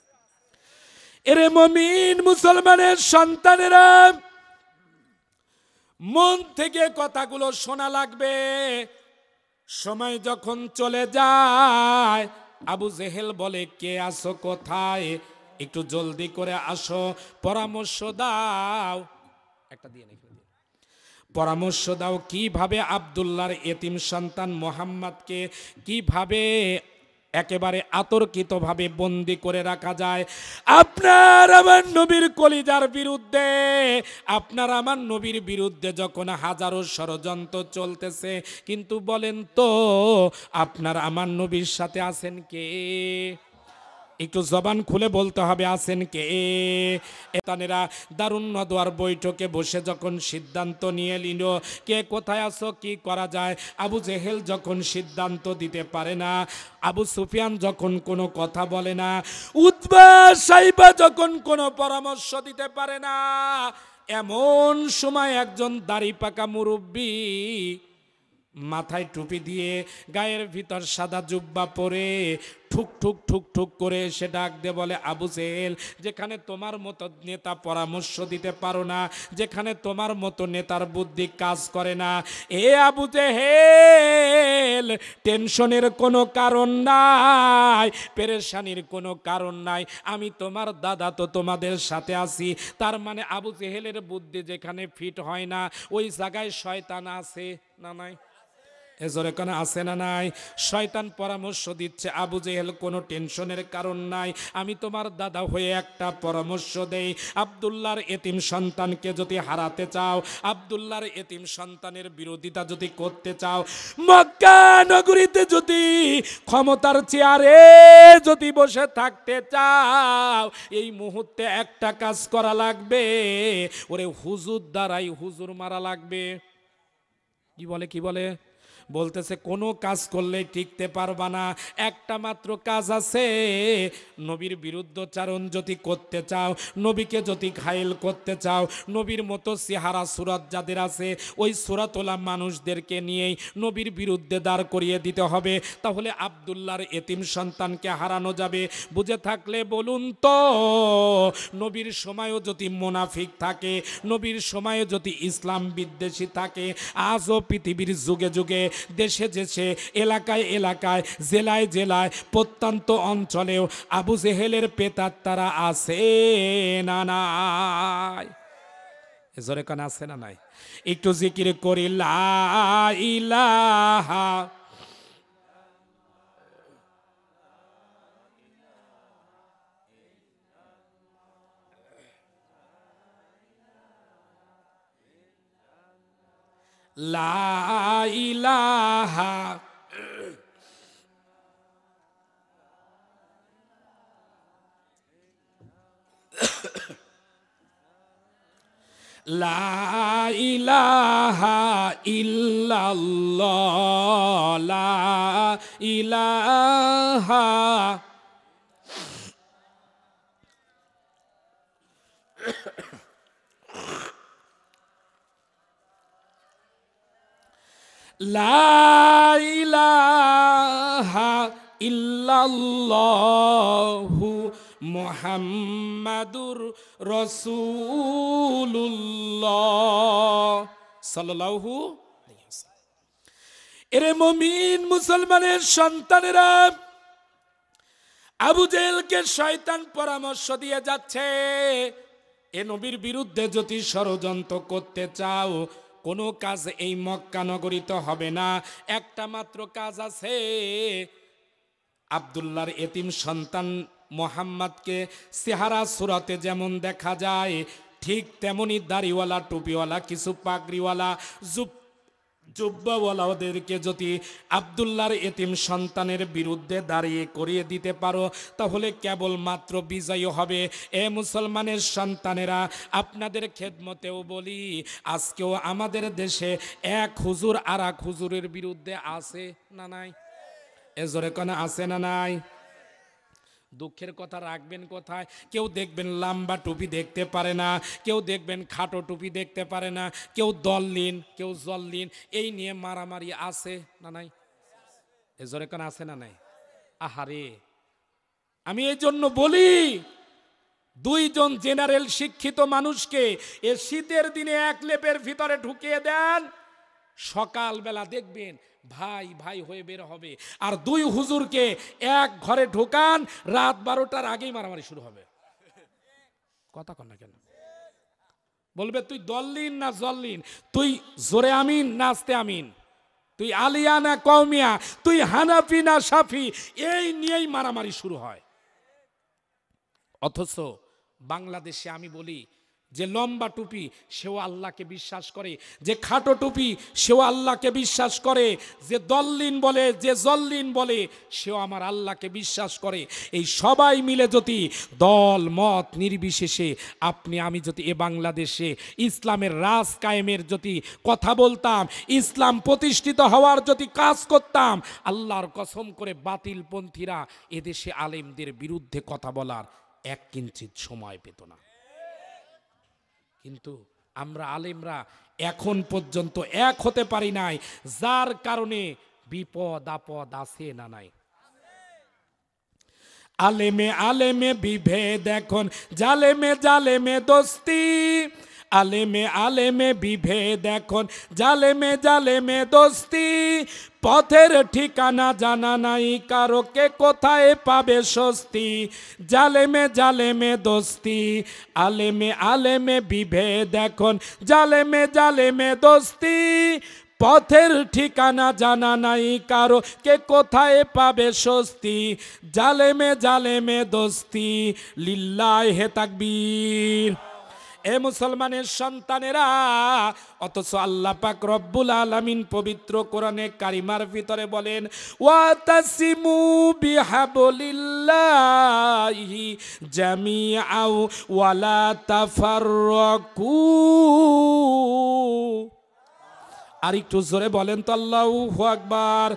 এরে মুমিন মুসলমানের সন্তানেরা, মন থেকে কথাগুলো শোনা লাগবে। সময় যখন চলে যায়, আবু জেহেল বলে, কে আসো কোথায়, একটু জলদি করে আসো, পরামর্শ দাও। একটা দিয়ে নাকি পরামর্শ দাও কিভাবে আব্দুল্লাহর এতিম সন্তান মুহাম্মদকে কিভাবে একেবারে আতর্কিতভাবে বন্দি করে রাখা যায়। আপনার আমার নবীর কলিজার বিরুদ্ধে, আপনার আমার নবীর বিরুদ্ধে যখন হাজারো ষড়যন্ত্র চলতেছে, কিন্তু বলেন তো আপনার আমার নবীর সাথে আছেন কে? একটু জবান খুলে বলতে হবে, আছেন কে? এতানেরা দারুন নদওয়ার বৈঠকে বসে যখন সিদ্ধান্ত নিয়ে নিল কে কোথায় আছো, কি করা যায়, আবু জেহেল যখন সিদ্ধান্ত দিতে পারে না, আবু সুফিয়ান যখন কোনো কথা বলে না, উতবা সাইবা যখন কোনো পরামর্শ দিতে পারে না, এমন সময় একজন দাড়ি পাকা মুরব্বী মাথায় টুপি দিয়ে গায়ের ভিতর সাদা জুব্বা পরে ঠুক ঠুক ঠুক ঠুক করে এসে ডাক দে বলে, আবু জেহেল, যেখানে তোমার মতো নেতা পরামর্শ দিতে পারো না, যেখানে তোমার মতো নেতার বুদ্ধি কাজ করে না, এ আবু জেহেল, টেনশনের কোনো কারণ নাই, পেরেশানির কোনো কারণ নাই, আমি তোমার দাদা তো তোমাদের সাথে আছি। তার মানে আবু জেহেলের বুদ্ধি যেখানে ফিট হয় না, ওই জায়গায় শয়তান আছে না নাই? এজরে কোন আছে না নাই? শয়তান পরামর্শ দিচ্ছে, আবু জেহেল কোনো টেনশনের কারণ নাই, আমি তোমার দাদা হয়ে একটা পরামর্শ দেই, আব্দুল্লাহর এতিম সন্তানকে যদি হারাতে চাও, আব্দুল্লাহর এতিম সন্তানের বিরোধিতা যদি করতে চাও, মক্কা নগরীতে যদি ক্ষমতার চেয়ারে যদি বসে থাকতে চাও, এই মুহূর্তে একটা কাজ করা লাগবে, ওরে হুজুর দ্বারাই হুজুর মারা লাগবে। কি বলে বলতেছে, কোনো কাজ করলে টিকতে পারবা না, একটা মাত্র কাজ আছে, নবীর বিরুদ্ধচারণ যদি করতে চাও, নবীকে যদি ঘায়েল করতে চাও, নবীর মতো চেহারা সুরাত যাদের আছে, ওই সুরাতওয়ালা মানুষদেরকে নিয়েই নবীর বিরুদ্ধে দাঁড় করিয়ে দিতে হবে, তাহলে আব্দুল্লাহর এতিম সন্তানকে হারানো যাবে। বুঝে থাকলে বলুন তো, নবীর সময়ও যদি মুনাফিক থাকে, নবীর সময়ে যদি ইসলাম বিদ্বেষী থাকে, আজও পৃথিবীর যুগে যুগে, দেশে দেশে, এলাকায় এলাকায়, জেলায় জেলায়, প্রত্যন্ত অঞ্চলেও আবু জেহেলের প্রেতাত্মারা আছে না নাই? জোরে কান আছে না নাই? একটু জিকির করি, লা ইলাহা লা ইলাহা লা ইলাহা ইল্লাল্লাহ, লা ইলাহা লা ইলাহা ইল্লাল্লাহু মুহাম্মাদুর রাসূলুল্লাহ সাল্লাল্লাহু আলাইহি ওয়াসাল্লাম। এরে মুমিন মুসলমানের সন্তানেরা, আবু জেহেলকে শয়তান পরামর্শ দিয়ে যাচ্ছে, এ নবীর বিরুদ্ধে যদি ষড়যন্ত্র করতে চাও, কোনো কাজ এই মক্কা নগরীতে হবে না, একটা মাত্র কাজ আছে, আব্দুল্লাহর এতিম সন্তান মোহাম্মদকে চেহারা সুরাতে যেমন দেখা যায়, ঠিক তেমনি দাড়িওয়ালা, টুপিওয়ালা, কিছু পাগড়িওয়ালা, জুব্বাওয়ালাদেরকে যদি আব্দুল্লাহর এতিম সন্তানের বিরুদ্ধে দাঁড়িয়ে করিয়ে দিতে পারো, তাহলে কেবলমাত্র বিজয় হবে। এ মুসলমানের সন্তানেরা, আপনাদের খেদমতেও বলি, আজকেও আমাদের দেশে এক হুজুর আর এক হুজুরের বিরুদ্ধে আছে না নাই? এ জোরে কোন আছে না নাই? দুঃখের কথা রাখবেন কোথায়? কেউ দেখবেন লম্বা টুপি দেখতে পারে না, কেউ দেখবেন খাটো টুপি দেখতে পারে না, কেউ দললিন, কেউ জল্লিন, এই নিয়ে মারামারি আছে না নাই? এ জোরে কোন আছে না নাই? আহারে, আমি এই জন্য বলি, দুইজন জেনারেল শিক্ষিত মানুষকে এ শীতের দিনে এক লেপের ভিতরে ঢুকিয়ে দেন, সকালবেলা দেখবেন ভাই ভাই হয়ে বের হবে। আর দুই হুজুরকে এক ঘরে ঢোকান, রাত 12টার আগেই মারামারি শুরু হবে। কথা কন না কেন? বলবে তুই দল্লিন না জল্লিন, তুই জোরে আমিন না আস্তে আমিন, তুই আলিয়া না কওমিয়া, তুই হানাফি না শাফি, এই নিয়েই মারামারি শুরু হয়। অথচ বাংলাদেশে আমি বলি, যে লম্বা টুপি সেও আল্লাহকে বিশ্বাস করে, যে খাটো টুপি সেও আল্লাহকে বিশ্বাস করে, যে দল্লিন বলে, যে জল্লিন বলে, সেও আমার আল্লাহকে বিশ্বাস করে। এই সবাই মিলে যদি দল মত নির্বিশেষে আপনি আমি যদি এ বাংলাদেশে ইসলামের রাজ কায়েমের যদি কথা বলতাম, ইসলাম প্রতিষ্ঠিত হওয়ার যদি কাজ করতাম, আল্লাহর কসম করে বাতিলপন্থীরা এদেশে আলেমদের বিরুদ্ধে কথা বলার এক কিঞ্চিত সময় পেত না। কিন্তু আমরা আলেমরা এখন পর্যন্ত এক হতে পারি নাই, যার কারণে বিপদ আপদ আছে না নাই। আলেমে আলেমে বিভেদ এখন, জালেমে জালেমে দোস্তি। আলেমে আলেমে বিভেদ এখন, জালেমে জালেমে দোস্তি। পথের ঠিকানা জানা নাই কারো, কে কোথায় পাবে স্বস্তি। জালেমে জালেমে দোস্তি, আলেমে আলেমে বিভেদ এখন, জালেমে জালেমে দোস্তি। পথের ঠিকানা জানা নাই কারো, কে কোথায় পাবে স্বস্তি। জালেমে জালেমে দোস্তি, লিল্লাহে তাকবীর। এ মুসলমানের সন্তানেরা, অথচ আল্লাহ পাক রব্বুল আলামিন পবিত্র কোরআনে কারিমার ভিতরে বলেন, ওয়াতাসিমু বিহাবলিল্লাহি জামিআও ওয়ালা তাফাররাকু। আর একটু জোরে বলেন তো আল্লাহু আকবার।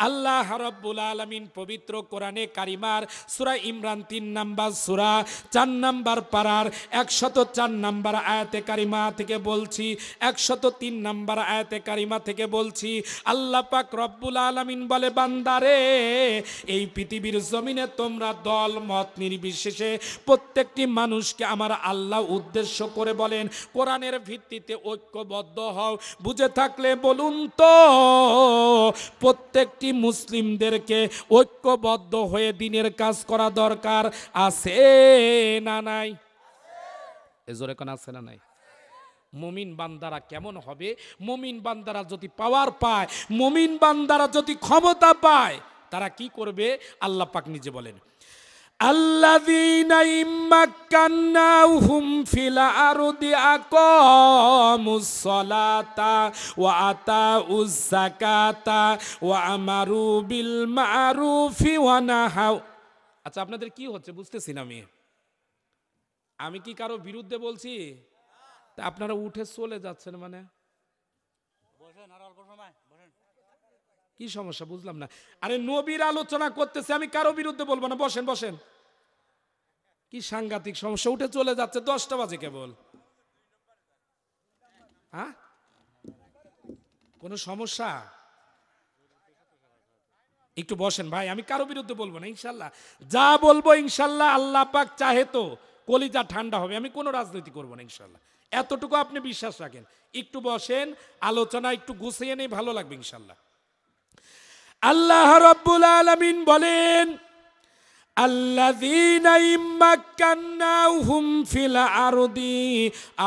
আল্লাহ রাব্বুল আলামিন পবিত্র কোরআনে কারিমার সূরা ইমরান 3 নাম্বার সূরা 4 নাম্বার পারার 104 নাম্বার আয়াতে কারিমা থেকে বলছি, 103 নাম্বার আয়াতে কারিমা থেকে বলছি, আল্লাহ পাক রব্বুল আলামিন বলে, বান্দারে এই পৃথিবীর জমিনে তোমরা দল মত নির্বিশেষে প্রত্যেকটি মানুষকে আমার আল্লাহ উদ্দেশ্য করে বলেন, কোরআনের ভিত্তিতে ঐক্যবদ্ধ হও। বুঝে থাকলে বলুন তো, প্রত্যেকটি মুসলিমদেরকে ঐক্যবদ্ধ হয়ে দিনের কাজ করা দরকার আছে না নাই? এজোরে কোন আছে না নাই? মুমিন বান্দারা কেমন হবে? মুমিন বান্দারা যদি পাওয়ার পায়, মুমিন বান্দারা যদি ক্ষমতা পায়, তারা কি করবে? আল্লাহ পাক নিজে বলেন, আল্লাযীনা ইম্মাক্কান্নাহুম ফিল আরদি আকামুস সালাতা ওয়া আতাউজ যাকাতা ওয়া আমারু বিল মা'রুফি ওয়া নাহাউ। আচ্ছা, আপনাদের কি হচ্ছে বুঝতেছি না আমি কি কারো বিরুদ্ধে বলছি? তা আপনারা উঠে চলে যাচ্ছেন মানে? বসেন আর অল্প সময় বসেন। কি সমস্যা বুঝলাম না। আরে নবীর আলোচনা করতেছে, আমি কারো বিরুদ্ধে বলবো না, বসেন বসেন। কি সাংঘাতিক সমস্যা, উঠে চলে যাচ্ছে, 10টা বাজে কেবল। হ্যাঁ, কোনো সমস্যা? একটু বসেন ভাই, আমি কারো বিরুদ্ধে বলবো না ইনশাল্লাহ। যা বলবো ইনশাল্লাহ আল্লাহ পাক চাহে তো কলিজা ঠান্ডা হবে। আমি কোনো রাজনীতি করবো না ইনশাল্লাহ, এতটুকু আপনি বিশ্বাস রাখেন। একটু বসেন, আলোচনা একটু গুছিয়ে নেই, ভালো লাগবে ইনশাল্লাহ। আল্লাহ রাব্বুল আলামিন বলেন, আল্লাযীনা ইম্মাক্কান্নাহুম ফিল আরদি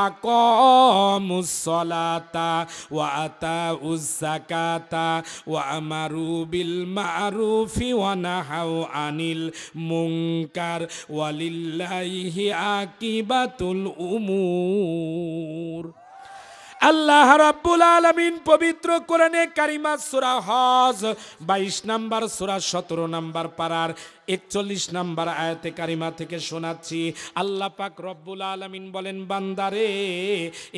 আকামুস সালাতা ওয়া আতাউজ যাকাতা ওয়া আমারু বিল মা'রুফি ওয়া নাহাউ আনিল মুনকার ওয়ালিল্লাহি আকিবাতুল উমুর। আল্লাহ রাব্বুল আলামিন পবিত্র কোরআনে কারিমা সূরা হজ 22 নাম্বার সূরা 17 নাম্বার পারার 41 নাম্বার আয়াতে কারিমা থেকে শোনাচ্ছি। আল্লাহ পাক রব্বুল আলামিন বলেন, বান্দারে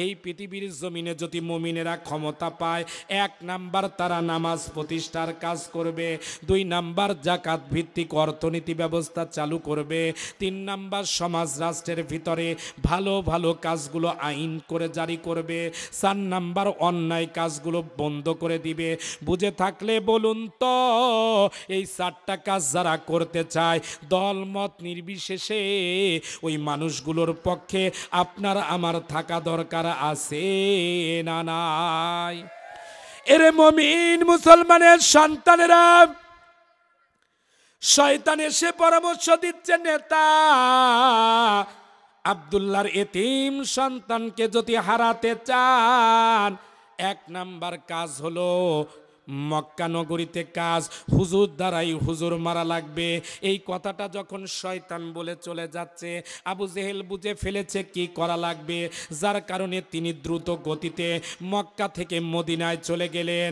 এই পৃথিবীর জমিনে যদি মুমিনেরা ক্ষমতা পায়, 1 নাম্বার তারা নামাজ প্রতিষ্ঠার কাজ করবে, 2 নাম্বার যাকাত ভিত্তিক অর্থনীতি ব্যবস্থা চালু করবে, 3 নাম্বার সমাজ রাষ্ট্রের ভিতরে ভালো ভালো কাজগুলো আইন করে জারি করবে, 4 নাম্বার অন্যায় কাজগুলো বন্ধ করে দিবে। বুঝে থাকলে বলুন তো, এই 4টা কাজ যারা করতে চায় দল মত নির্বিশেষে, ওই মানুষগুলোর পক্ষে আপনার আমার থাকা দরকার আছে না নাই? এরে মুমিন মুসলমানের সন্তানেরা, শয়তান এসে পরামর্শ দিচ্ছে, নেতা আব্দুল্লাহর এতিম সন্তানকে যদি হারাতে চান, 1 নাম্বার কাজ হলো মক্কা নগরীতে কাজ, হুজুর দ্বারাই হুজুর মারা লাগবে। এই কথাটা যখন শয়তান বলে চলে যাচ্ছে, আবু জেহেল বুঝে ফেলেছে কি করা লাগবে, যার কারণে তিনি দ্রুত গতিতে মক্কা থেকে মদিনায় চলে গেলেন।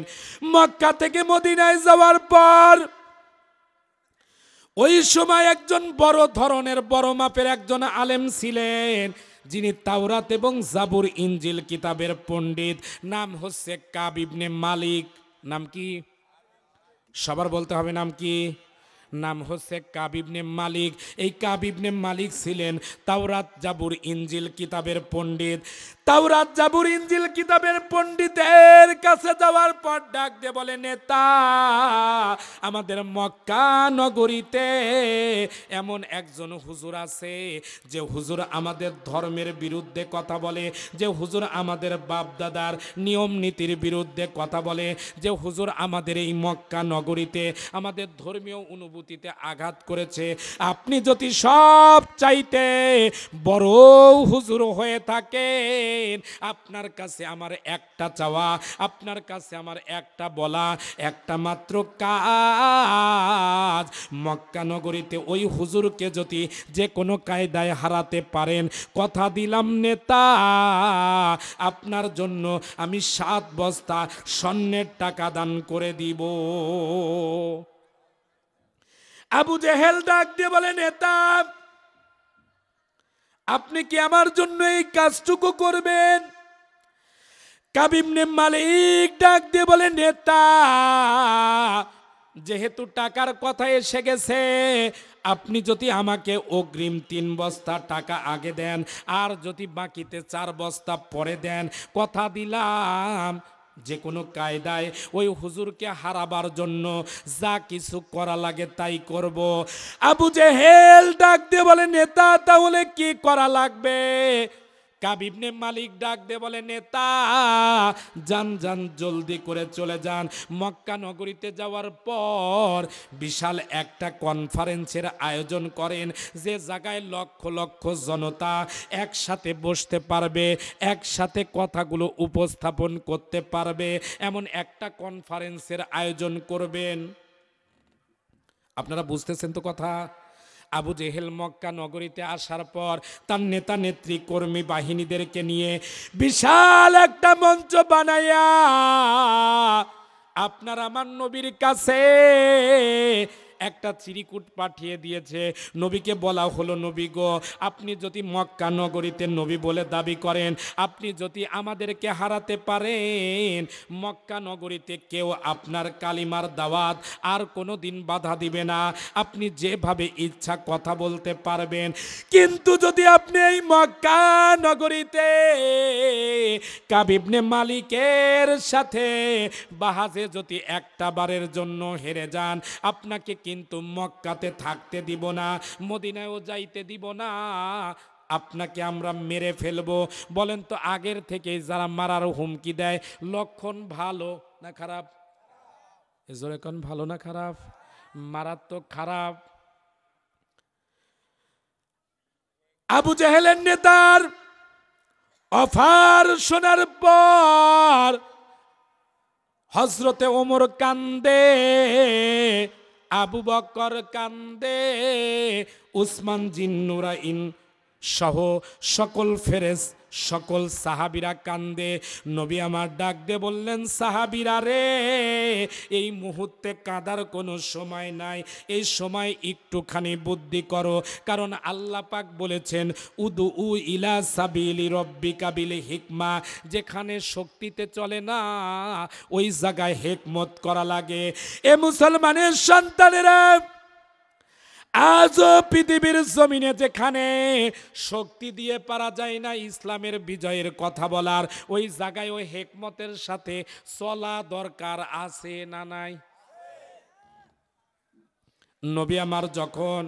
মক্কা থেকে মদিনায় যাওয়ার পর ওই সময় একজন বড় ধরনের বড় মাপের একজন আলেম ছিলেন, যিনি তাওরাত এবং জাবুর ইনজিল কিতাবের পণ্ডিত। নাম হচ্ছে কাব ইবনে মালিক। নাম কি? সবার বলতে হবে নাম কি? নাম হচ্ছে কাব ইবনে মালিক। এই কাব ইবনে মালিক ছিলেন তাওরাত জাবুর ইনজিল কিতাবের পণ্ডিত। তাওরাত জাবুর ইনজিল কিতাবের পণ্ডিতের কাছে যাওয়ার পর ডাক দিয়ে বলে, নেতা, আমাদের মক্কা নগরীতে এমন একজন হুজুর আছে যে হুজুর আমাদের ধর্মের বিরুদ্ধে কথা বলে, যে হুজুর আমাদের বাপ দাদার নিয়ম নীতির বিরুদ্ধে কথা বলে, যে হুজুর আমাদের এই মক্কা নগরীতে আমাদের ধর্মীয় অনুভূতিতে আঘাত করেছে। আপনি যদি সব চাইতে বড় হুজুর হয়ে থাকেন, আপনার কাছে আমার একটা চাওয়া, আপনার কাছে আমার একটা বলা, একটা মাত্র কাজ, মক্কা নগরীতে ওই হুজুরকে যদি যে কোনো কায়দায় হারাতে পারেন, কথা দিলাম নেতা, আপনার জন্য আমি 7 বস্তা স্বর্ণের টাকা দান করে দিব। আবু জেহেল ডাক দিয়ে বলে, নেতা, আপনি কি আমার জন্য এই কাজটুকু করবেন? কাব ইবনে মালিক ডাক দিয়ে বলে, নেতা, যেহেতু টাকার কথা এসে গেছে, আপনি যদি আমাকে অগ্রিম 3 বস্তা টাকা আগে দেন, আর যদি বাকিতে 4 বস্তা পরে দেন, কথা দিলাম যে কোনো কায়দায় ওই হুজুরকে হারাবার জন্য যা কিছু করা লাগে তাই করব। আবু জেহেল ডাক দিয়ে বলে, নেতা, তাহলে কি করা লাগবে? কাব ইবনে মালিক ডাক দিয়ে বলে, নেতা, যান যান, জলদি করে চলে যান। মক্কা নগরীতে যাওয়ার পর বিশাল একটা কনফারেন্সের আয়োজন করেন, যে জায়গায় লক্ষ লক্ষ জনতা একসাথে বসতে পারবে, একসাথে কথাগুলো উপস্থাপন করতে পারবে, এমন একটা কনফারেন্সের আয়োজন করবেন। আপনারা বুঝতেছেন তো কথা? আবু জেহেল মক্কা নগরীতে আসার পর তার নেতা নেত্রী কর্মী বাহিনীদেরকে নিয়ে বিশাল একটা মঞ্চ বানায়া আপনার আমার নবীর কাছে একটা চিরিকুট পাঠিয়ে দিয়েছে। নবীকে বলা হলো, নবী গো, আপনি যদি মক্কা নগরীতে নবী বলে দাবি করেন, আপনি যদি আমাদেরকে হারাতে পারেন, মক্কা নগরীতে কেউ আপনার কালিমার দাওয়াত আর কোনো দিন বাধা দিবে না, আপনি যেভাবে ইচ্ছা কথা বলতে পারবেন। কিন্তু যদি আপনি এই মক্কা নগরীতে কাব ইবনে মালিকের সাথে বাহাজে যদি একটা বারের জন্য হেরে যান, আপনাকে কিন্তু মক্কাতে থাকতে দিব না, মদিনায়ও যাইতে দিব না, আপনাকে আমরা মেরে ফেলবো। বলেন তো, আগের থেকে যারা মারার হুমকি দেয়, লক্ষণ ভালো না খারাপ? এজোরে কোন ভালো না খারাপ? মারাত্মক খারাপ। আবু জেহেলের নেতার অফার শোনার পর হযরতে ওমর কান্দে, আবু বকর কান্দে, উসমান জিন্নুরাইন সহ সকল ফেরেশ সকল সাহাবীরা কান্দে। নবী আমার ডাক দিয়ে বললেন, সাহাবীরা রে, এই মুহূর্তে কাঁদার কোনো সময় নাই, এই সময় একটুখানি বুদ্ধি করো, কারণ আল্লাহ পাক বলেছেন, উদু ইলা সাবিলি রব্বিকা বিল হিকমা, যেখানে শক্তিতে চলে না ওই জায়গায় হিকমত করা লাগে। এ মুসলমানের সন্তানেরা, আজও পৃথিবীর জমিনে যেখানে শক্তি দিয়ে পারা যায় না ইসলামের বিজয়ের কথা বলার, ওই জায়গায় ওই হিকমতের সাথে চলা দরকার আছে না নাই? নবী আমার যখন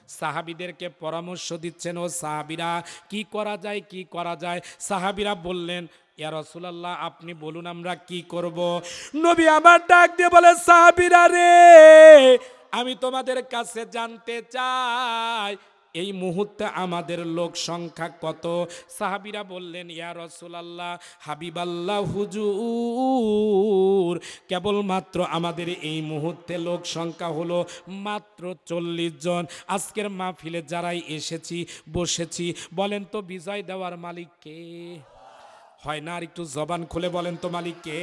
সাহাবীদেরকে পরামর্শ দিচ্ছেন, ও সাহাবীরা কি করা যায়, কি করা যায়, সাহাবীরা বললেন, ইয়া রাসূলুল্লাহ, আপনি বলুন আমরা কি করব। নবী আমার ডাক দিয়ে বলে, সাহাবীরা রে, আমি তোমাদের কাছে জানতে চাই, এই মুহূর্তে আমাদের লোক সংখ্যা কত? সাহাবীরা বললেন, ইয়া রাসূলুল্লাহ, হাবিবাল্লাহ হুজুর, কেবলমাত্র আমাদের এই মুহূর্তে লোক সংখ্যা হলো মাত্র 40 জন। আজকের মাহফিলে যারাই এসেছি বসেছি, বলেন তো বিজয় দেওয়ার মালিক কে? হয় না? আর একটু জবান খুলে বলেন তো মালিক কে?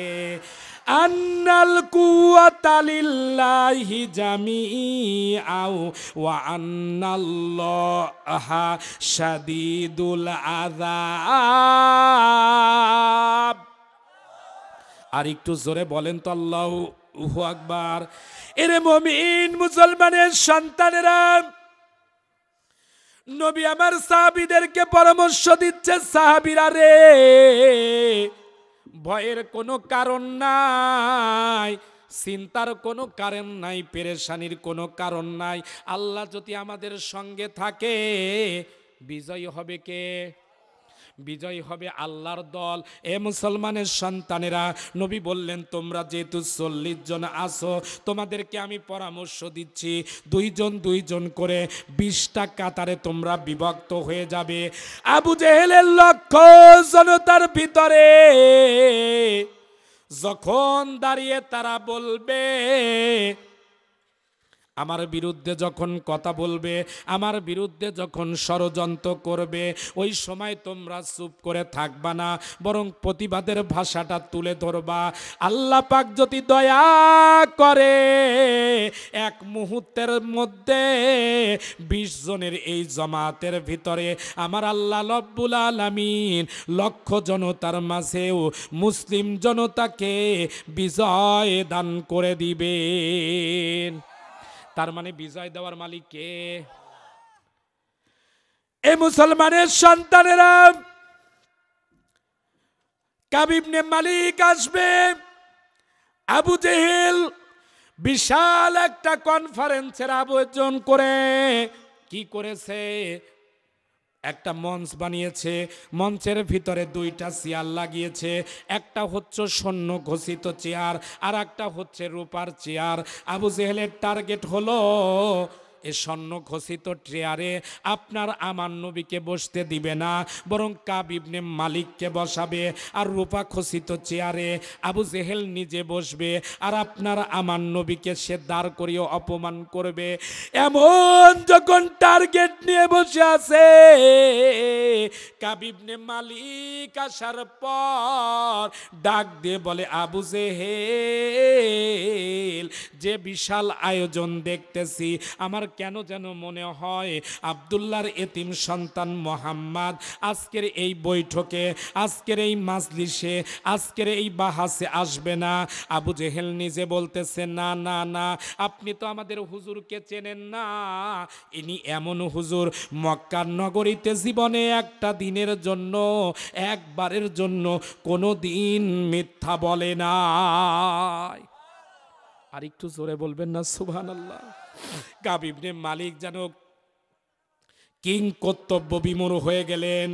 আন্নাল কুওয়াতা লিল্লাহি জামিআও ওয়া আন্নাল্লাহা শাদীদুল আযাব। আর একটু জোরে বলেন তো আল্লাহু আল্লাহু আকবার। এরে মুমিন মুসলমানের সন্তানেরা, নবী আমার সাহাবীদেরকে পরামর্শ দিচ্ছে, সাহাবীরা রে, ভয়ের কোনো কারণ নাই, চিন্তার কোনো কারণ নাই, পেরেশানির কোনো কারণ নাই। আল্লাহ যদি আমাদের সঙ্গে থাকে, বিজয় হবে কে? বিজয় হবে আল্লাহর দল। এ মুসলমানের সন্তানেরা, নবী বললেন তোমরা যেহেতু 40 জন আছো, তোমাদেরকে আমি পরামর্শ দিচ্ছি, দুইজন করে 20টা কাতারে তোমরা বিভক্ত হয়ে যাবে। আবু জেহেলের লক্ষ্য জনতার ভিতরে যখন দাঁড়িয়ে তারা বলবে, আমার বিরুদ্ধে যখন কথা বলবে, আমার বিরুদ্ধে যখন ষড়যন্ত্র করবে, ওই সময় তোমরা চুপ করে থাকবা না, বরং প্রতিবাদের ভাষাটা তুলে ধরবা। আল্লাহ পাক যদি দয়া করে, এক মুহূর্তের মধ্যে 20 জনের এই জামাতের ভিতরে আমার আল্লাহ রব্বুল আলামিন লক্ষ জনতার মাঝেও মুসলিম জনতাকে বিজয় দান করে দিবেন। তার মানে বিজয় দেওয়ার মালিক কে? এ মুসলমানের সন্তানেরা, কাব ইবনে মালিক আসবে। আবু জেহেল বিশাল একটা কনফারেন্সের আয়োজন করে কি করেছে? একটা মঞ্চ বানিয়েছে, মঞ্চের ভিতরে 2টা চেয়ার লাগিয়েছে, একটা হচ্ছে স্বর্ণ ঘোষিত চেয়ার, আর একটা হচ্ছে রূপার চেয়ার। আবু জেহেলের টার্গেট হলো এ স্বর্ণ ঘোষিত চেয়ারে আপনার আমার নবীকে বসতে দিবে না, বরং কাব ইবনে মালিককে বসাবে। আর রূপা খচিত চেয়ারে আবু জেহেল নিজে বসবে, আর আপনার আমার নবীকে সে দাঁড় করিয়ে অপমান করবে। এমন যখন টার্গেট নিয়ে বসে আছে, কাব ইবনে মালিক আসার পর ডাক দিয়ে বলে, আবু জেহেল, যে বিশাল আয়োজন দেখতেছি, আমার কেন যেন মনে হয় আব্দুল্লাহর এতিম সন্তান মোহাম্মদ আজকের এই বৈঠকে, আজকের এই মাজলিসে, আজকের এই বাহাসে আসবে না। আবু জেহেল নিজে বলতেছে, না না না, আপনি তো আমাদের হুজুরকে চেনেন না, ইনি এমন হুজুর মক্কার নগরীতে জীবনে একটা দিনের জন্য, একবারের জন্য কোনো দিন মিথ্যা বলে না। আর একটু জোরে বলবেন না সুবহানাল্লাহ। কাব ইবনে মালিক যেন কিং কর্তব্য বিমূঢ় হয়ে গেলেন।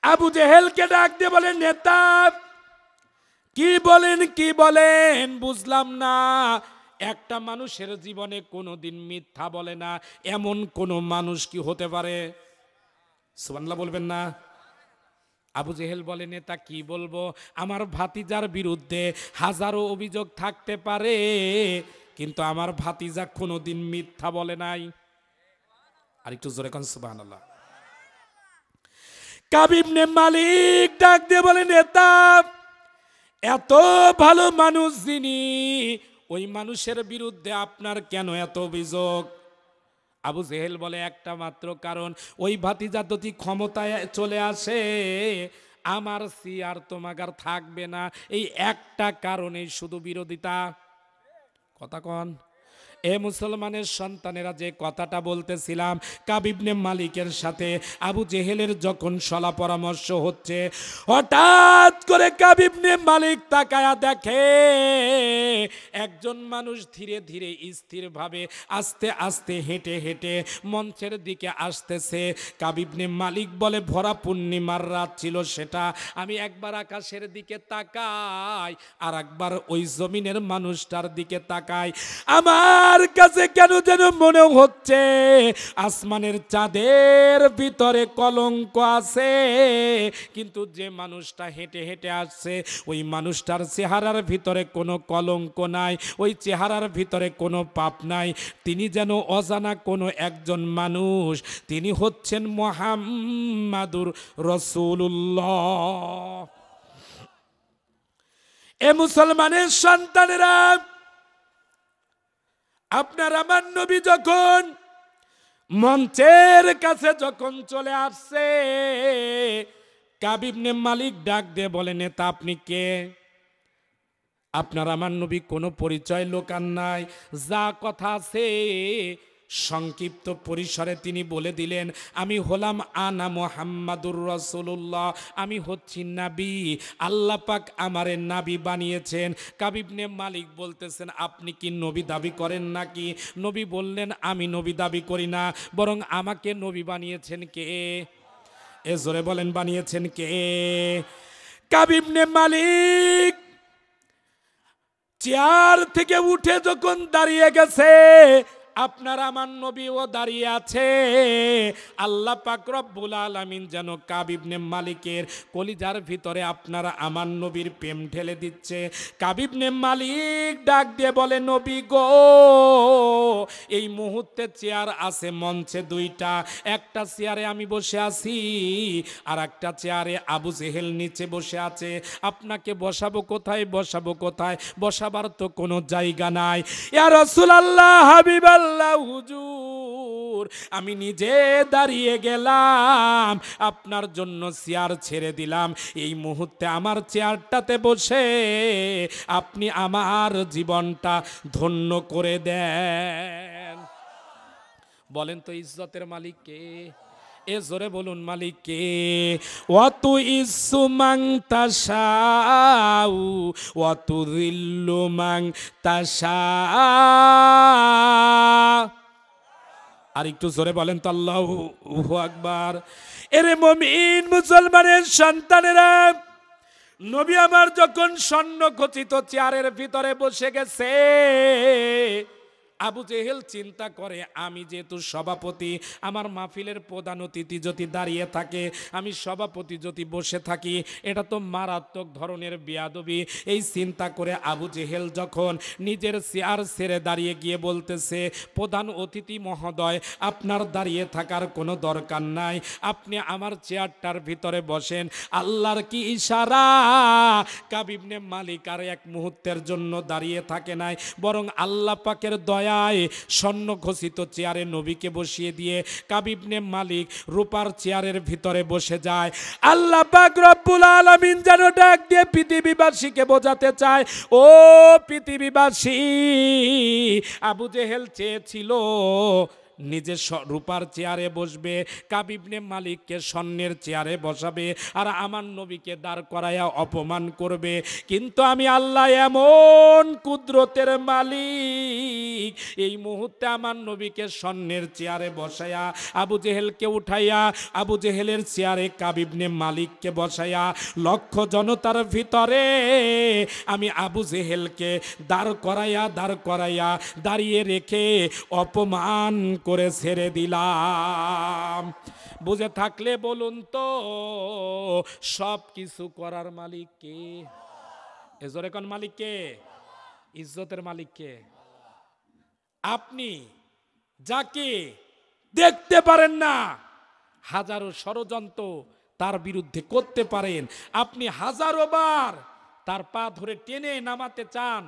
আবু জেহেলকে ডাক দিয়ে বলেন, নেতা কি বলেন বুঝলাম না। একটা মানুষের জীবনে কোনোদিন মিথ্যা বলে না, এমন কোন মানুষ কি হতে পারে? সুবহানাল্লাহ বলবেন না। আবু জেহেল বলে, নেতা কি বলবো, আমার ভাতিজার বিরুদ্ধে হাজারো অভিযোগ থাকতে পারে, কিন্তু আমার ভাতিজা কোনোদিন মিথ্যা বলে নাই। আর একটু জোরে কোন সুবহানাল্লাহ। কাব ইবনে মালিক ডাক দিয়ে বলে, নেতা এত ভালো মানুষ যিনি, ওই মানুষের বিরুদ্ধে আপনার কেন এত অভিযোগ? আবু জেহেল বলে, একটা মাত্র কারণ, ওই ভাতিজা যদি ক্ষমতায় চলে আসে, আমার সিয়ার তোমাগার থাকবে না। এই একটা কারণেই শুধু বিরোধিতা। কথা কন। এ মুসলমানের সন্তানেরা, যে কথাটা বলতেছিলাম, কাব ইবনে মালিকের সাথে আবু জেহেলের যখন সলা পরামর্শ হচ্ছে, হঠাৎ করে কাব ইবনে মালিক তাকায়া দেখে একজন মানুষ ধীরে ধীরে স্থিরভাবে আস্তে আস্তে হেঁটে হেঁটে মঞ্চের দিকে আসতেছে। কাব ইবনে মালিক বলে, ভরা পূর্ণিমার রাত ছিল সেটা, আমি একবার আকাশের দিকে তাকাই, আর একবার ওই জমিনের মানুষটার দিকে তাকাই, আমার কাছে কেন যেন মনে হচ্ছে আসমানের চাঁদের ভিতরে কলঙ্ক আছে, কিন্তু যে মানুষটা হেঁটে হেঁটে আসছে, ওই মানুষটার চেহারার ভিতরে কোনো কলঙ্ক নাই, ওই চেহারার ভিতরে কোনো পাপ নাই। তিনি যেন অজানা কোনো একজন মানুষ, তিনি হচ্ছেন মুহাম্মাদুর রাসূলুল্লাহ। এ মুসলমানের সন্তানেরা, আপনার আমার নবী যখন মঞ্চের কাছে যখন চলে আসছে, কাব ইবনে মালিক ডাক দিয়ে বলে, নেতা আপনি কে? আপনার আমার নবী কোনো পরিচয় লোকান নাই, যা কথা আছে সংক্ষিপ্ত পরিসরে তিনি বলে দিলেন, আমি হলাম আনা মুহাম্মাদুর রাসূলুল্লাহ, আমি হচ্ছি নবী, আল্লাহ পাক আমারে নবী বানিয়েছেন। কাবিব ইবনে মালিক বলতেছেন, আপনি কি নবী দাবি করেন নাকি? নবী বললেন, আমি নবী দাবি করি না, বরং আমাকে নবী বানিয়েছেন কে? এ জোরে বলেন, বানিয়েছেন কে? কাবিব ইবনে মালিক চেয়ার থেকে উঠে যখন দাঁড়িয়ে গেছে, আপনার আমার নবীও দাঁড়িয়ে আছে। আল্লাহ পাক রব্বুল আলামিন যেন কাবিব ইবনে মালিকের কলিজার ভিতরে আপনারা আমার নবীর প্রেম ঢেলে দিচ্ছে। কাবিব ইবনে মালিক ডাক দিয়ে বলে, নবী গো, এই মুহূর্তে চেয়ার আছে মঞ্চে দুইটা, একটা চেয়ারে আমি বসে আছি, আর একটা চেয়ারে আবু জেহেল নিচে বসে আছে। আপনাকে বসাবো কোথায়? বসাবো কোথায়? বসাবার তো কোনো জায়গা নাই। ইয়া রাসূলুল্লাহ, হাবিবাল্লাহ, হুজুর, আমি নিজে দাঁড়িয়ে গেলাম, আপনার জন্য চেয়ার ছেড়ে দিলাম। এই মুহূর্তে আমার চেয়ারটাতে বসে আপনি আমার জীবনটা ধন্য করে দেন। বলেন তো ইজ্জতের মালিক কে? এ জোরে বলুন, মালিক কে? ওয়াতু ইসু মাং তাশাউ ওয়াতু যিল্লু মাং তাশা। আর একটু জোরে বলেন তো আল্লাহু আকবার। এরে মুমিন মুসলমানের সন্তানেরা, নবী আমার যখন স্বর্ণ খচিত চেয়ারের ভিতরে বসে গেছে, আবু জেহেল চিন্তা করে, আমি যেহেতু সভাপতি, আমার মাহফিলের প্রধান অতিথি যদি দাঁড়িয়ে থাকে, আমি সভাপতি যদি বসে থাকি, এটা তো মারাত্মক ধরনের বেয়াদবি। এই চিন্তা করে আবু জেহেল যখন নিজের চেয়ার ছেড়ে দাঁড়িয়ে গিয়ে বলতেছে, প্রধান অতিথি মহোদয়, আপনার দাঁড়িয়ে থাকার কোনো দরকার নাই, আপনি আমার চেয়ারটার ভিতরে বসেন। আল্লাহর কি ইশারা! কাবিব ইবনে মালিক আর এক মুহূর্তের জন্য দাঁড়িয়ে থাকে নাই, বরং আল্লাহ পাকের দয়া স্বর্ণ খচিত চেয়ারে নবীকে বসিয়ে দিয়ে কাবিব ইবনে মালিক রূপার চেয়ারের ভিতরে বসে যায়। আল্লাহ পাক রব্বুল আলামিন যেন ডাক দিয়ে পৃথিবীবাসীকে বোঝাতে চায়, ও পৃথিবীবাসী, আবু জেহেল চেয়েছিল নিজে রূপার চেয়ারে বসবে, কাবিব ইবনে মালিককে স্বর্ণের চেয়ারে বসাবে, আর আমার নবীকে দাঁড় করাইয়া অপমান করবে। কিন্তু আমি আল্লাহ এমন কুদরতের মালিক, এই মুহূর্তে আমার নবীকে স্বর্ণের চেয়ারে বসাইয়া আবু জেহেলকে উঠাইয়া আবু জেহেলের চেয়ারে কাবিব ইবনে মালিককে বসাইয়া লক্ষ জনতার ভিতরে আমি আবু জেহেলকে দাঁড় করাইয়া দাঁড়িয়ে রেখে অপমান করে ছেড়ে দিলাম। বুঝে থাকলে বলুন তো, সব কিছু করার মালিক কে? এজরে কোন মালিক কে? ইজ্জতের মালিক কে? আপনি যাকে দেখতে পারেন না, হাজারো ষড়যন্ত্র তার বিরুদ্ধে করতে পারেন, আপনি হাজারো বার তার পা ধরে টেনে নামাতে চান,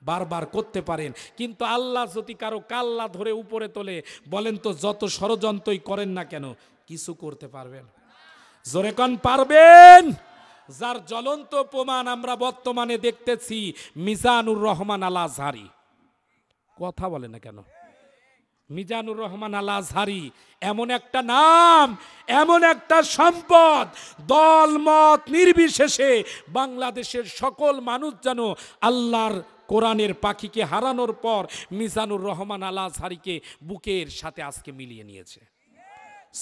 বারবার করতে পারেন, কিন্তু আল্লাহ যদি কারো কাল্লা ধরে উপরে তোলে, বলেন তো যত ষড়যন্ত্রই করেন না কেন, কিছু করতে পারবেন? জোরে কোন পারবেন? যার জ্বলন্ত প্রমাণ আমরা বর্তমানে দেখতেছি মিজানুর রহমান আল আজহারি। কথা বলে না কেন? মিজানুর রহমান আল আজহারি এমন একটা নাম, এমন একটা সম্পদ, দল মত নির্বিশেষে বাংলাদেশের সকল মানুষ যেন আল্লাহর কোরআনের পাখিকে হারানোর পর মিজানুর রহমান আল আজহারিকে বুকের সাথে আজকে মিলিয়ে নিয়েছে।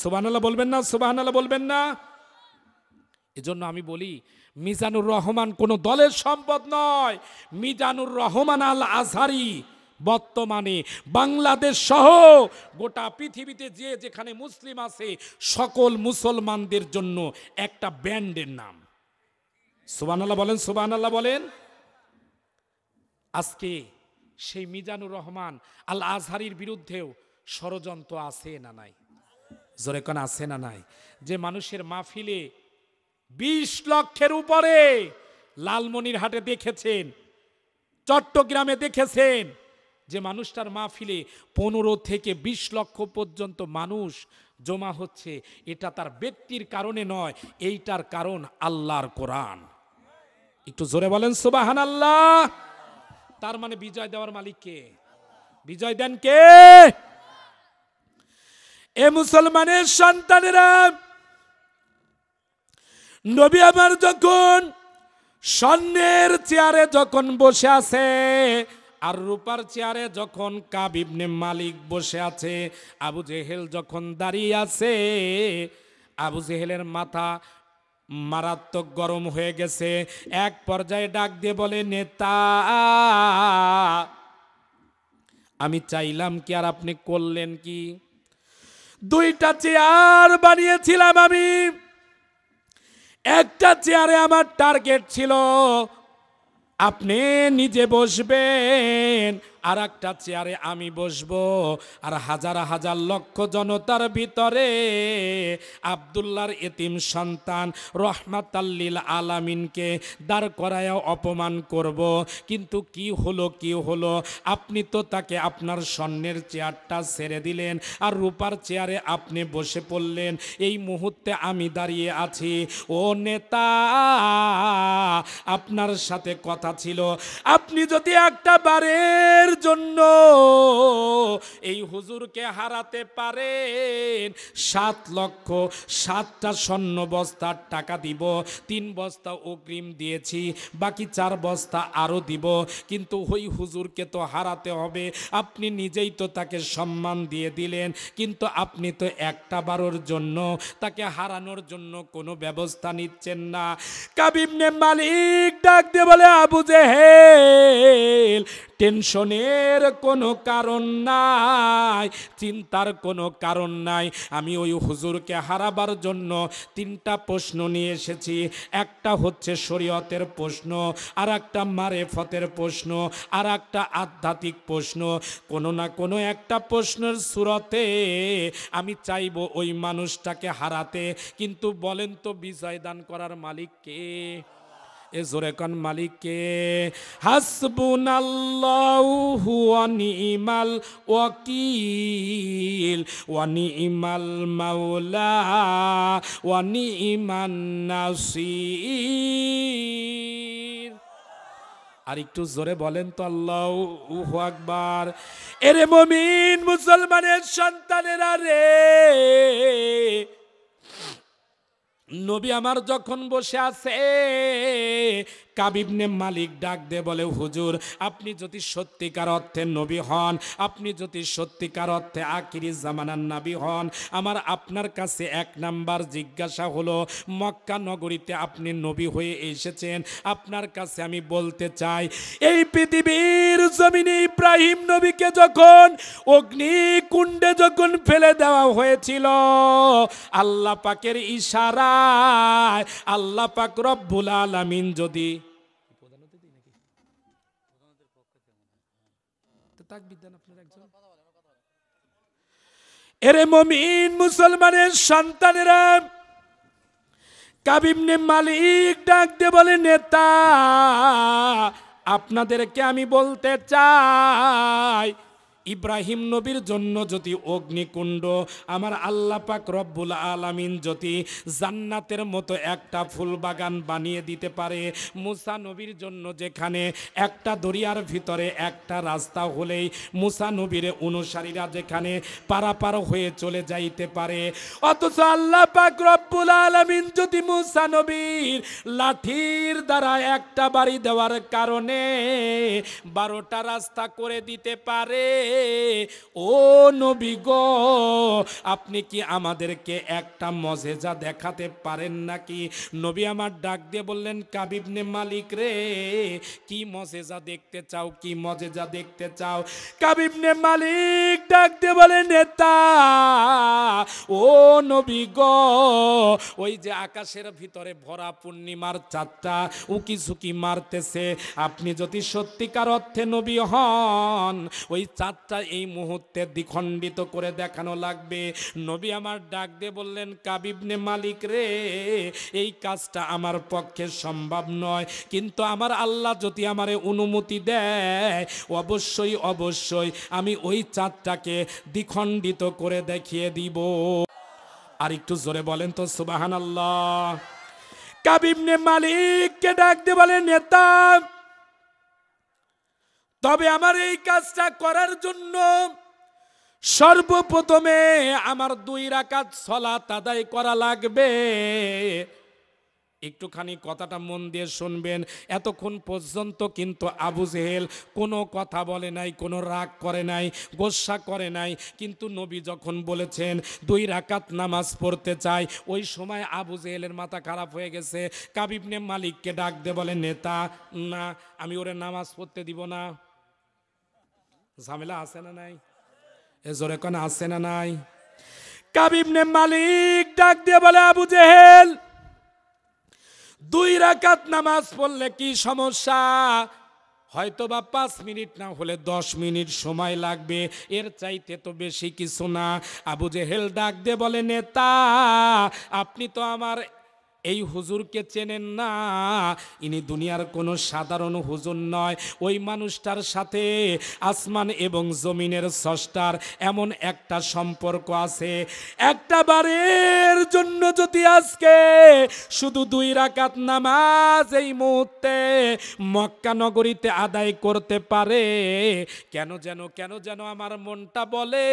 সুবহানাল্লাহ বলবেন না? সুবহানাল্লাহ বলবেন না? এজন্য আমি বলি, মিজানুর রহমান কোনো দলের সম্পদ নয়। মিজানুর রহমান আল আজহারি বর্তমানে বাংলাদেশ সহ গোটা পৃথিবীতে যে যেখানে মুসলিম আছে সকল মুসলমানদের জন্য একটা ব্যান্ডের নাম। সুবহানাল্লাহ বলেন, সুবহানাল্লাহ বলেন। আজকে সেই মিজানুর রহমান আল আজহারির বিরুদ্ধেও ষড়যন্ত্র আছে না নাই? জোরে কোন আছে না নাই? যে মানুষের মাহফিলে 20 লক্ষের উপরে লালমনিরহাটে দেখেছেন, চট্টগ্রামে দেখেছেন, যে মানুষটার মাহফিলে 15 থেকে 20 লক্ষ পর্যন্ত মানুষ জমা হচ্ছে, এটা তার ব্যক্তির কারণে নয়, এইটার কারণ আল্লাহর কোরআন। একটু জোরে বলেন সুবহানাল্লাহ। তার মানে বিজয় দেওয়ার মালিক কে? বিজয় দেন কে? এ মুসলমানের সন্তানেরা, নবী আমার যখন স্বর্ণের চেয়ারে যখন বসে আছে আর রূপার চেয়ারে যখন কাব ইবনে মালিক বসে আছে, আবু জেহেল যখন দাঁড়িয়ে আছে, আবু জেহেলের মাথা মারাত্মক গরম হয়ে গেছে। এক পর্যায়ে ডাক দিয়ে বলে, নেতা আমি চাইলাম কি আর আপনি করলেন কি? দুইটা চেয়ার বানিয়েছিলাম আমি, একটা চেয়ারে আমার টার্গেট ছিল আপনি নিজে বসবেন, আর একটা চেয়ারে আমি বসবো, আর হাজার হাজার লক্ষ জনতার ভিতরে আব্দুল্লাহর এতিম সন্তান রহমাতাল্লিল আলামিনকে দাঁড় করায় অপমান করব। কিন্তু কি হলো, আপনি তো তাকে আপনার স্বর্ণের চেয়ারটা ছেড়ে দিলেন আর রূপার চেয়ারে আপনি বসে পড়লেন। এই মুহূর্তে আমি দাঁড়িয়ে আছি। ও নেতা, আপনার সাথে কথা ছিল, আপনি যদি একটা বারের জন্য এই হুজুরকে হারাতে পারেন, 7 লক্ষ 7টা স্বর্ণ বস্তার টাকা দিব, 3 বস্তা অগ্রিম দিয়েছি, বাকি 4 বস্তা আরো দিব। কিন্তু ওই হুজুরকে তো হারাতে হবে, আপনি নিজেই তো তাকে সম্মান দিয়ে দিলেন, কিন্তু আপনি তো একটা বারের জন্য তাকে হারানোর জন্য কোনো ব্যবস্থা নিচ্ছেন না। কাব ইবনে মালিক ডাক দিয়ে বলে, আবু জেহেল টেনশনের কোনো কারণ নাই, চিন্তার কোনো কারণ নাই। আমি ওই হুজুরকে হারাবার জন্য 3টা প্রশ্ন নিয়ে এসেছি। একটা হচ্ছে শরীয়তের প্রশ্ন, আর একটা মারেফতের প্রশ্ন, আর একটা আধ্যাত্মিক প্রশ্ন। কোনো না কোনো একটা প্রশ্নের সুরতে আমি চাইবো ওই মানুষটাকে হারাতে। কিন্তু বলেন তো বিজয় দান করার মালিক কে? এ জোরে কোন মালিক কে? হাসবুনাল্লাহু ওয়া নি'মাল ওয়াকিল ওয়া নি'মাল মাওলা ওয়া নি'মান নাসির। আর একটু জোরে বলেন তো আল্লাহু আকবার। এরে মুমিন মুসলমানের সন্তানেরা রে, নবী আমার যখন বসে আছে, কাব ইবনে মালিক ডাক দে বলে, হুজুর আপনি যদি সত্যিকার অর্থে নবী হন, আপনি যদি সত্যিকার অর্থে আখিরি জামানার নবী হন, আমার আপনার কাছে 1 নাম্বার জিজ্ঞাসা হলো, মক্কা নগরীতে আপনি নবী হয়ে এসেছেন, আপনার কাছে আমি বলতে চাই, এই পৃথিবীর জমিনে ইব্রাহিম নবীকে যখন অগ্নিকুণ্ডে যখন ফেলে দেওয়া হয়েছিল, আল্লাহ পাকের ইশারায় আল্লাহ পাক রব্বুল আলামিন যদি এরে মুমিন মুসলমানের সন্তানেরা, কাব ইবনে মালিক ডাক দিয়ে বলে, নেতা আপনাদেরকে আমি বলতে চাই, ইব্রাহিম নবীর জন্য যদি অগ্নিকুণ্ড আমার আল্লাহ পাক রব্বুল আলামিন যদি জান্নাতের মতো একটা ফুল বাগান বানিয়ে দিতে পারে, মুসা নবীর জন্য যেখানে একটা দরিয়ার ভিতরে একটা রাস্তা হলেই মুসা নবীর অনুসারীরা যেখানে পারাপার হয়ে চলে যাইতে পারে, অথচ আল্লাহ পাক রব্বুল আলামিন যদি মুসা নবীর লাঠির দ্বারা একটা বাড়ি দেওয়ার কারণে 12টা রাস্তা করে দিতে পারে, ও নবী গো, আপনি কি আমাদেরকে একটা মজেজা দেখাতে পারেন নাকি? নবী আমার ডাক দিয়ে বললেন, কাব ইবনে মালিক রে, কি মজেজা দেখতে চাও, কি মজেজা দেখতে চাও? কাব ইবনে মালিক ডাক দিয়ে বলে, নেতা ও নবী গো, ওই যে আকাশের ভিতরে ভরা পূর্ণিমার চাঁদটা উকি ঝুঁকি মারতেছে, আপনি যদি সত্যিকার অর্থে নবী হন, ওই চাঁদটা এই মুহূর্তে দ্বিখণ্ডিত করে দেখানো লাগবে। নবী আমার ডাক দিয়ে বললেন, কাব ইবনে মালিক রে, এই কাজটা আমার পক্ষে সম্ভব নয়, কিন্তু আমার আল্লাহ যদি আমারে অনুমতি দেয়, অবশ্যই অবশ্যই আমি ওই চাঁদটাকে দ্বিখণ্ডিত করে দেখিয়ে দিব। আর একটু জোরে বলেন তো সুবহানাল্লাহ। কাব ইবনে মালিককে ডাক দিয়ে বলে, নেতা, তবে আমার এই কাজটা করার জন্য সর্বপ্রথমে আমার 2 রাকাত সালাত আদায় করা লাগবে। একটুখানি কথাটা মন দিয়ে শুনবেন। এতক্ষণ পর্যন্ত কিন্তু আবু জেহেল কোনো কথা বলে নাই, কোনো রাগ করে নাই, গোসা করে নাই। কিন্তু নবী যখন বলেছেন 2 রাকাত নামাজ পড়তে চাই, ওই সময় আবু জেহেলের মাথা খারাপ হয়ে গেছে। কাব ইবনে মালিককে ডাক দিয়ে বলে, নেতা, না, আমি ওরে নামাজ পড়তে দিব না। ঝামেলা আছে না নাই? এ জোরে কোন আছে না নাই? কাব ইবনে মালিক ডাক দিয়ে বলে, আবু জেহেল, 2 রাকাত নামাজ পড়লে কি সমস্যা? হয়তোবা 5 মিনিট না হলে 10 মিনিট সময় লাগবে, এর চাইতে তো বেশি কিছু না। আবু জেহেল ডাক দিয়ে বলে, নেতা, আপনি তো আমার এই হুজুরকে চেনেন না। ইনি দুনিয়ার কোনো সাধারণ হুজুর নয়। ওই মানুষটার সাথে আসমান এবং জমিনের স্রষ্টার এমন একটা সম্পর্ক আছে। একটা বারের জন্য যদি আজকে শুধু 2 রাকাত নামাজ এই মুহূর্তে মক্কা নগরীতে আদায় করতে পারে, কেন যেন আমার মনটা বলে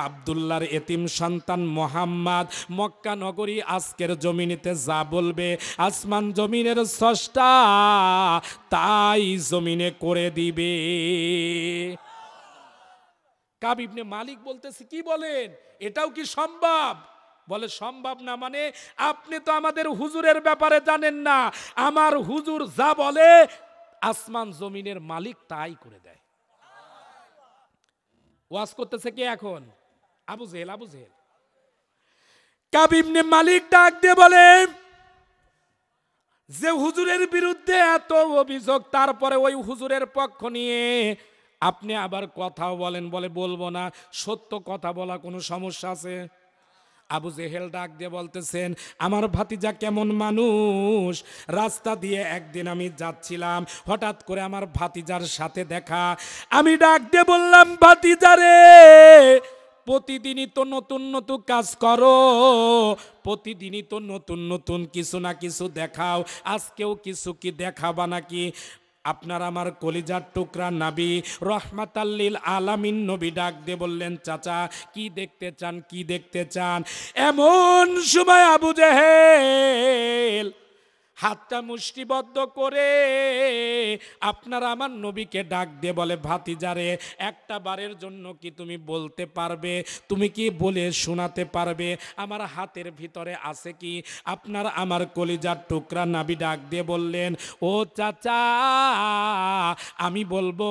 আব্দুল্লাহর এতিম সন্তান মোহাম্মদ মক্কা নগরী আজকের জমিনে যা বলবে আসমান জমিনের স্রষ্টা তাই জমিনে করে দিবে। কাব ইবনে মালিক বলতেছে, কি বলেন, এটাও কি সম্ভব? বলে, সম্ভব না মানে আপনি তো আমাদের হুজুরের ব্যাপারে জানেন না। আমার হুজুর যা বলে আসমান জমিনের মালিক তাই করে দেয়। ওয়াজ করতেছে কে এখন? আবু জেহেল। কাব ইবনে মালিক ডাক দিয়ে বলে, যে হুজুরের বিরুদ্ধে এত অভিযোগ, তারপরে ওই হুজুরের পক্ষ নিয়ে আপনি আবার কথাও বলেন? বলে, বলবো না। সত্য কথা বলা কোনো সমস্যা আছে? আবু জেহেল ডাক দিয়ে বলতেছেন, আমার ভাতিজা কেমন মানুষ। রাস্তা দিয়ে একদিন আমি যাচ্ছিলাম, হঠাৎ করে আমার ভাতিজার সাথে দেখা। আমি ডাক দিয়ে বললাম, ভাতিজারে, প্রতিদিনই তো নতুন নতুন কাজ করো, প্রতিদিনই তো নতুন নতুন কিছু না কিছু দেখাও, আজকেও কিছু কি দেখাবা নাকি? আপনার আমার কলিজার টুকরা নবী রহমাতাল লিল আলামিন নবী ডাক দিয়ে বললেন, চাচা, কি দেখতে চান? এমন সময় আবু জেহেল হাতটা মুষ্টিবদ্ধ করে আপনার আমার নবীকে ডাক দিয়ে বলে, ভাতিজারে, একটা বারের জন্য কি তুমি বলতে পারবে? তুমি কি বলে শোনাতে পারবে আমার হাতের ভিতরে আছে কি? আপনার আমার কলিজার টুকরা নবী ডাক দিয়ে বললেন, ও চাচা, আমি বলবো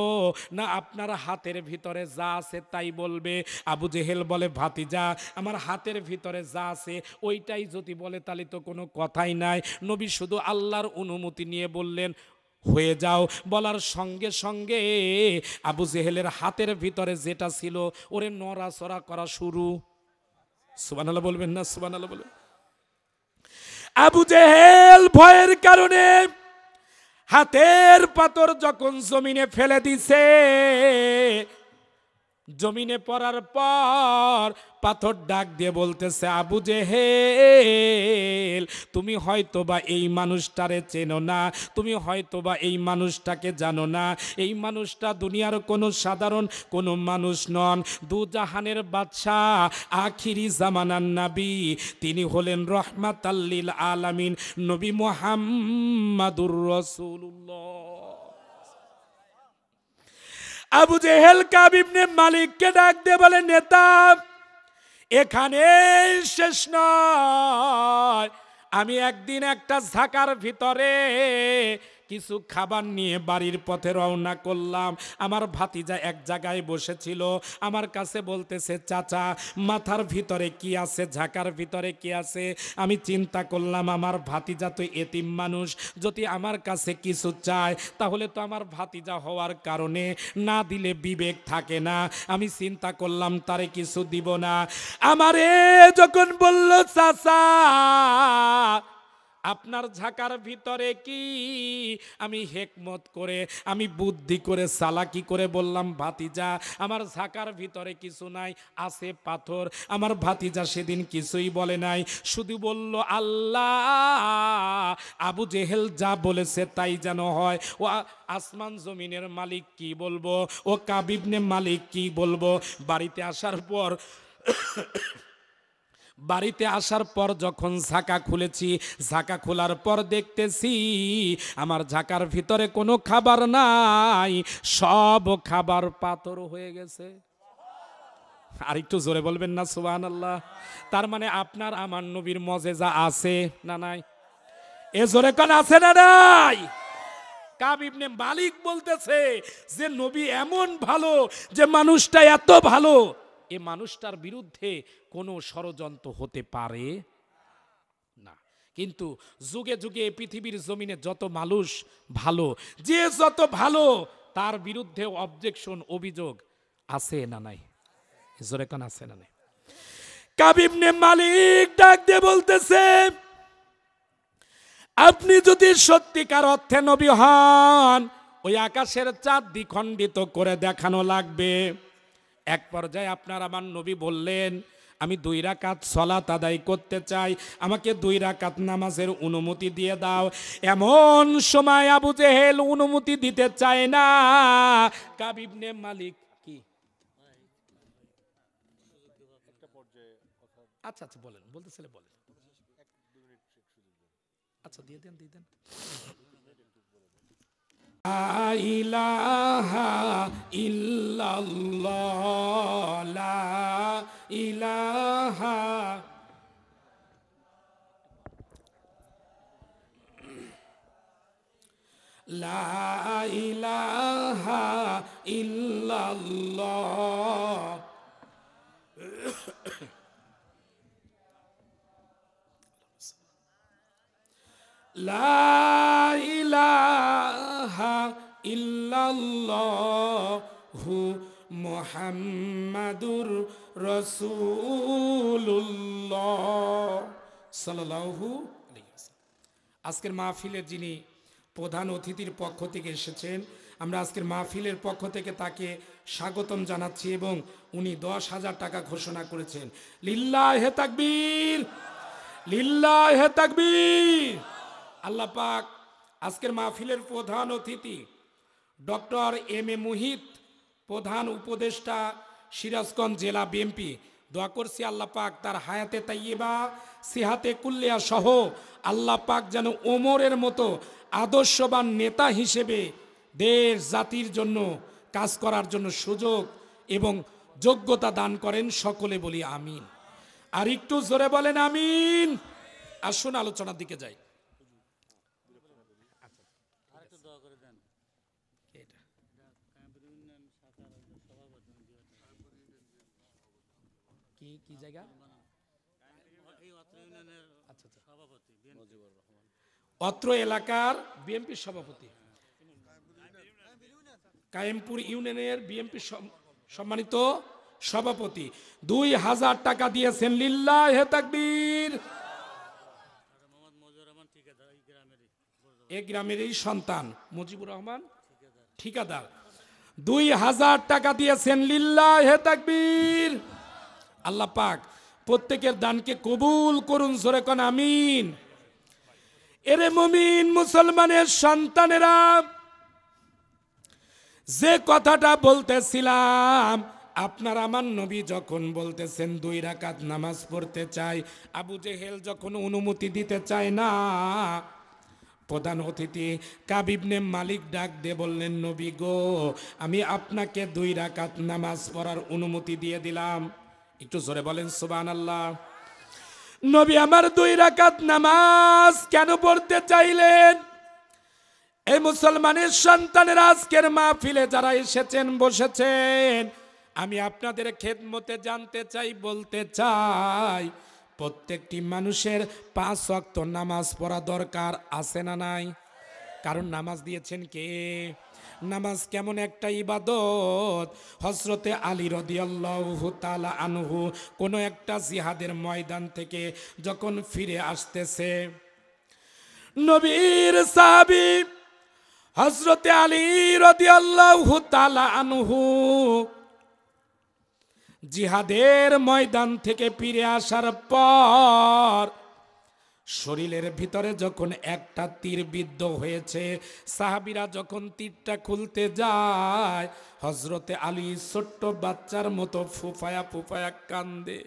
না, আপনার হাতের ভিতরে যা আছে তাই বলবে। আবু জেহেল বলে, ভাতিজা, আমার হাতের ভিতরে যা আছে ওইটাই যদি বলে তাহলে তো কোনো কথাই নাই। নবী শুধু আল্লাহর অনুমতি নিয়ে বললেন, হয়ে যাও। বলার সঙ্গে সঙ্গে আবু জেহেলের হাতের ভিতরে যেটা ছিল ওরে নড়াচড়া করা শুরু। সুবহানাল্লাহ বলবেন না? সুবহানাল্লাহ বলবেন। আবু জেহেল ভয়ের কারণে হাতের পাথর যখন জমিনে ফেলে দিছে, জমিনে পড়ার পর পাথর ডাক দিয়ে বলতেছে, আবু জেহেল, তুমি হয়তোবা এই মানুষটারে চেনো না, তুমি হয়তোবা এই মানুষটাকে জানো না। এই মানুষটা দুনিয়ার কোনো সাধারণ কোনো মানুষ নন, দু জাহানের বাদশাহ, আখিরি জামানার নবী, তিনি হলেন রহমাতাল লিল আলামিন নবী মুহাম্মাদুর রাসূলুল্লাহ। আবু জেহেল কাব ইবনে মালিককে ডাক দিয়ে বলে, নেতা, এখানে শেষ নয়। আমি একদিন একটা ঝাঁকার ভিতরে কিছু খাবার নিয়ে বাড়ির পথে রওনা করলাম। আমার ভাতিজা এক জায়গায় বসেছিল, আমার কাছে বলতেছে, চাচা, মাথার ভিতরে কি আছে, ঝাঁকার ভিতরে কি আছে? আমি চিন্তা করলাম, আমার ভাতিজা তো এতিম মানুষ, যদি আমার কাছে কিছু চায় তাহলে তো আমার ভাতিজা হওয়ার কারণে না দিলে বিবেক থাকে না। আমি চিন্তা করলাম তারে কিছু দিব না। আমারে যখন বলল, চাচা, আপনার ঝাঁকার ভিতরে কি আমি হেকমত করে, আমি বুদ্ধি করে, চালাকি করে বললাম ভাতিজা আমার ঝাঁকার ভিতরে কিছু নাই, আছে পাথর। আমার ভাতিজা সেদিন কিছুই বলে নাই, শুধু বলল আল্লাহ আবু জেহেল যা বলেছে তাই যেন হয়। ও আসমান জমিনের মালিক কি বলবো, ও কাব ইবনে মালিক কি বলবো। বাড়িতে আসার পর যখন ঝাঁকা খুলেছি, ঝাঁকা খোলার পর দেখতেছি আমার ঝাঁকার ভিতরে কোনো খাবার নাই, সব খাবার পাথর হয়ে গেছে। আর একটু জোরে বলবেন না সুবহানাল্লাহ। তার মানে আপনার আমার নবীর মজেজা আছে না নাই? এ জোরে কোন আছে না নাই? কাব ইবনে মালিক বলতেছে যে নবী এমন ভালো, যে মানুষটা এত ভালো, এ মানুষটার বিরুদ্ধে কোনো ষড়যন্ত্র হতে পারে না। কিন্তু যুগে যুগে পৃথিবীর জমিনে যত মানুষ ভালো, যে যত ভালো, তার বিরুদ্ধে অবজেকশন, অভিযোগ আছে না নাই? জোরে কোন আছে না নাই? কাব ইবনে মালিক ডাক দিয়ে বলতেছে আপনি যদি সত্যিকার অর্থে নবী হন, ওই আকাশের চাঁদ দ্বিখণ্ডিত করে দেখানো লাগবে। এক পর্যায়ে আপনার আমার নবী বললেন আমি 2 রাকাত সালাত আদায় করতে চাই, আমাকে 2 রাকাত নামাজের অনুমতি দিয়ে দাও। এমন সময় আবু জেহেল অনুমতি দিতে চায় না। কাব ইবনে মালিক কি আচ্ছা আচ্ছা বলেন, বলতেছিলে বলেন। আচ্ছা দিয়ে দেন, দিয়ে দেন। লা ইলাহা ইল্লাল্লাহ, লা ইলাহা লা ইলাহা ইল্লাল্লাহ। লা ইলাহা ইল্লাল্লাহু মুহাম্মাদুর রাসূলুল্লাহ সাল্লাল্লাহু আলাইহি ওয়াসাল্লাম। আজকের মাহফিলের যিনি প্রধান অতিথির পক্ষ থেকে এসেছেন, আমরা আজকের মাহফিলের পক্ষ থেকে তাকে স্বাগতম জানাচ্ছি এবং উনি 10,000 টাকা ঘোষণা করেছেন। লিল্লাহে তাকবীর, লিল্লাহে তাকবীর। আল্লাহ পাক আজকের মাহফিলের প্রধান অতিথি ডক্টর এম এ মুহিত, প্রধান উপদেষ্টা সিরাজগঞ্জ জেলা বিএনপি, দোয়া করছি আল্লাহ পাক তার হায়াতে তাইয়্যিবা, সিহাতে কুল্লিয়া সহ আল্লাহ পাক যেন ওমরের মতো আদর্শবান নেতা হিসেবে দেশ জাতির জন্য কাজ করার জন্য সুযোগ এবং যোগ্যতা দান করেন। সকলে বলি আমিন। আর একটু জোরে বলেন আমিন। আসুন আলোচনার দিকে যাই। কি জায়গা? অত্র এলাকার বিএনপি সভাপতি, কায়েমপুর ইউনিয়নের বিএনপি সম্মানিত সভাপতি 2,000 টাকা দিয়েছেন। লিল্লাহে তাকবীর। এই গ্রামেরই সন্তান মুজিবুর রহমান ঠিকাদার 2,000 টাকা দিয়েছেন। লিল্লাহে তাকবীর। আল্লাহ পাক প্রত্যেকের দানকে কবুল করুন, জোরে কোন আমিন। এরে মুমিন মুসলমানের সন্তানেরা, যে কথাটা বলতেছিলাম, আপনার আমার নবী যখন বলতেছেন 2 রাকাত নামাজ পড়তে চাই, আবু জেহেল যখন অনুমতি দিতে চায় না, প্রধান অতিথি কাব ইবনে মালিক ডাক দিয়ে বললেন নবী গো, আমি আপনাকে 2 রাকাত নামাজ পড়ার অনুমতি দিয়ে দিলাম। একটু জোরে বলেন সুবহানাল্লাহ। নবী আমার 2 রাকাত নামাজ কেন পড়তে চাইলেন? এই মুসলমানের সন্তানের আজকের মাহফিলে যারা এসেছেন বসেছেন, আমি আপনাদের খেদমতে জানতে চাই, বলতে চাই, প্রত্যেকটি মানুষের 5 ওয়াক্ত নামাজ পড়া দরকার আছে না নাই? কারণ নামাজ দিয়েছেন কে? নামাজ কেমন একটা ইবাদত। হযরতে আলী রাদিয়াল্লাহু তাআলা আনহু কোন একটা জিহাদের ময়দান থেকে যখন ফিরে আসতেছে, নবীর সাহাবী হযরতে আলী রাদিয়াল্লাহু তাআলা আনহু জিহাদের ময়দান থেকে ফিরে আসার পর শরীরের ভিতরে যখন একটা তীর বিদ্ধ হয়েছে, সাহাবীরা যখন তীরটা খুলতে যায়, হযরতে আলী ছোট্ট বাচ্চার মতো ফুফায়া ফুফায়া কান্দে।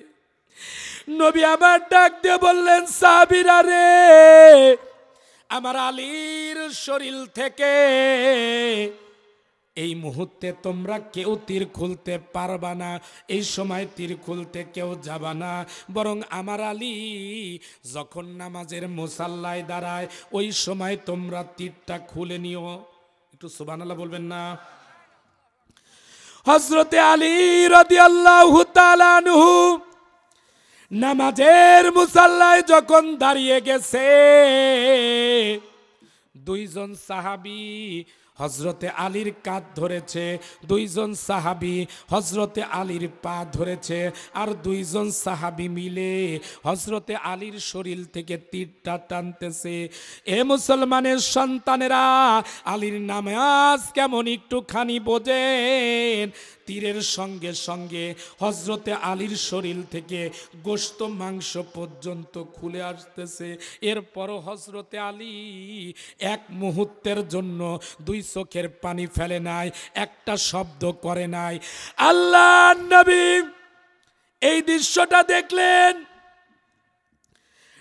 নবী আবার ডাক দিয়ে বললেন, সাহাবীরা রে, আমার আলীর শরীর থেকে এই মুহূর্তে তোমরা কেউ তীর খুলতে পারবা না, এই সময় তীর খুলতে কেউ যাবা না, বরং আমার আলী যখন নামাজের মুসাল্লায় দাঁড়ায় ওই সময় তোমরা তীরটা খুলে নিও। একটু সুবহানাল্লাহ বলবেন না? হযরতে আলী রাদিয়াল্লাহু তাআলা আনহু নামাজের মুসাল্লায় যখন দাঁড়িয়ে গেছে, দুইজন সাহাবী হযরতে আলীর কাঁধ ধরেছে, দুইজন সাহাবী হযরতে আলীর পা ধরেছে, আর দুইজন সাহাবী মিলে হযরতে আলীর শরীর থেকে তীরটা টানতেছে। এ মুসলমানের সন্তানেরা, আলীর নামাজ কেমন একটুখানি বোঝেন। তীরের সঙ্গে সঙ্গে হযরতে আলীর শরীর থেকে গোশত মাংস পর্যন্ত খুলে আসতেছে। এরপরও হযরতে আলী এক মুহূর্তের জন্য দুই চোখের পানি ফেলে নাই, একটা শব্দ করে নাই। আল্লাহর নবী এই দৃশ্যটা দেখলেন।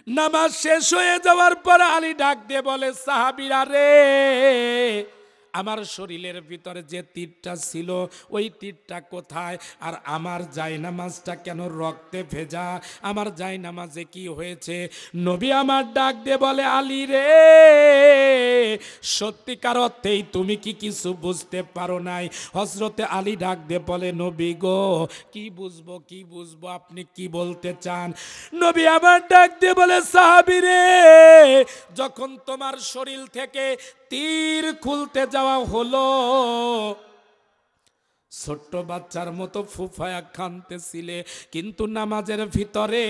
নামাজ শেষ হয়ে যাওয়ার পর আলী ডাক দিয়ে বলে, সাহাবীরা রে, আমার শরীরের ভিতরে যে তীরটা ছিল ওই তীরটা কোথায়? আর আমার জায়নামাজটা কেন রক্তে ভেজা? আমার জায়নামাজে কি হয়েছে? নবী আমার ডাক দিয়ে বলে, আলী রে, সত্যিকার অর্থেই তুমি কি কিছু বুঝতে পারো নাই? হযরতে আলী ডাক দিয়ে বলে, নবী গো, কি বুঝবো কি বুঝবো, আপনি কি বলতে চান? নবী আমার ডাক দিয়ে বলে, সাহাবী রে, যখন তোমার শরীর থেকে তীর খুলতে যাওয়া হলো, ছোট্ট বাচ্চার মতো ফুফায়া কাঁদতেছিলে, কিন্তু নামাজের ভিতরে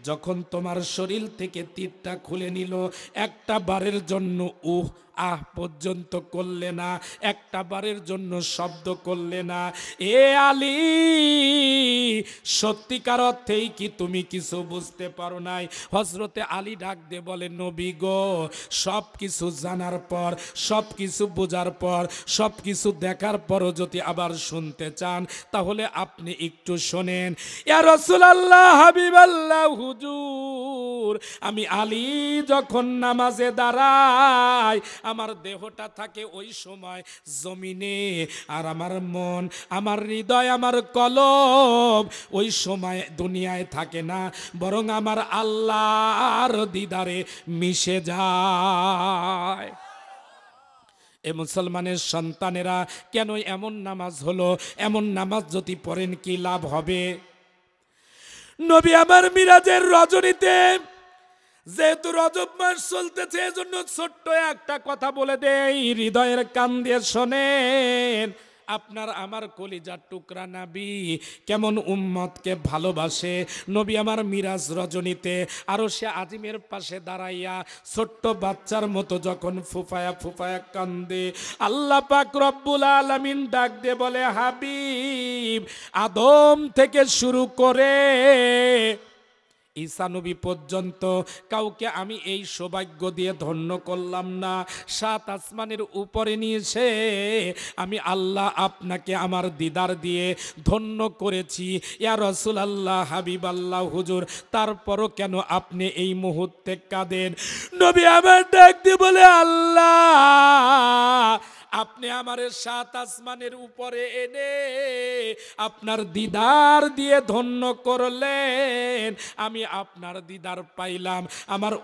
যখন তোমার শরীর থেকে তীরটা খুলে নিল, একটা বারের জন্য আহ পর্যন্ত করলে না, একটা বারের জন্য শব্দ করলে না। এ আলী, সত্যিকার অর্থেই কি তুমি কিছু বুঝতে পারো নাই? হযরতে আলী ডাক দিয়ে বলে, নবী গো, সব কিছু জানার পর, সব কিছু বোঝার পর, সব কিছু দেখার পরও যদি আবার শুনতে চান তাহলে আপনি একটু শোনেন। ইয়া রাসূলুল্লাহ, হাবিবাল্লাহ, হুজুর, আমি আলী যখন নামাজে দাঁড়াই আমার দেহটা থাকে ওই সময় জমিনে, আর আমার মন, আমার হৃদয়, আমার কলব ওই সময় দুনিয়ায় থাকে না, বরং আমার আল্লাহর দিদারে মিশে যায়। এ মুসলমানের সন্তানেরা, কেন এমন নামাজ হলো? এমন নামাজ যদি পড়েন কি লাভ হবে? নবী আমার মিরাজের রজনীতে, যেহেতু রজব মাস চলতেছে, এজন্য ছোট্ট একটা কথা বলে দেই, হৃদয়ের কান দিয়ে শোনেন। আপনার আমার কলিজার টুকরা নবী কেমন উম্মতকে ভালোবাসে। নবী আমার মিরাজ রজনীতে আরশে আজিমের পাশে দাঁড়াইয়া ছোট্ট বাচ্চার মতো যখন ফুফায়া ফুফায়া কান্দে, আল্লাহ পাক রব্বুল আলামিন ডাক দিয়ে বলে, হাবিব, আদম থেকে শুরু করে ঈসা নবী পর্যন্ত কাউকে আমি এই সৌভাগ্য দিয়ে ধন্য করলাম না। 7 আসমানের উপরে নিয়েছে আমি আল্লাহ আপনাকে আমার দিদার দিয়ে ধন্য করেছি। ইয়া রাসূলুল্লাহ, হাবিবাল্লাহ, হুজুর, তারপরও কেন আপনি এই মুহূর্তে কাঁদেন? নবী আমার ডাক দিয়ে বলে, আল্লাহ, আপনি আমার 7 আসমানের উপরে এনে আপনার দিদার দিয়ে ধন্য করলেন, আমি আপনার দিদার পাইলাম, আমার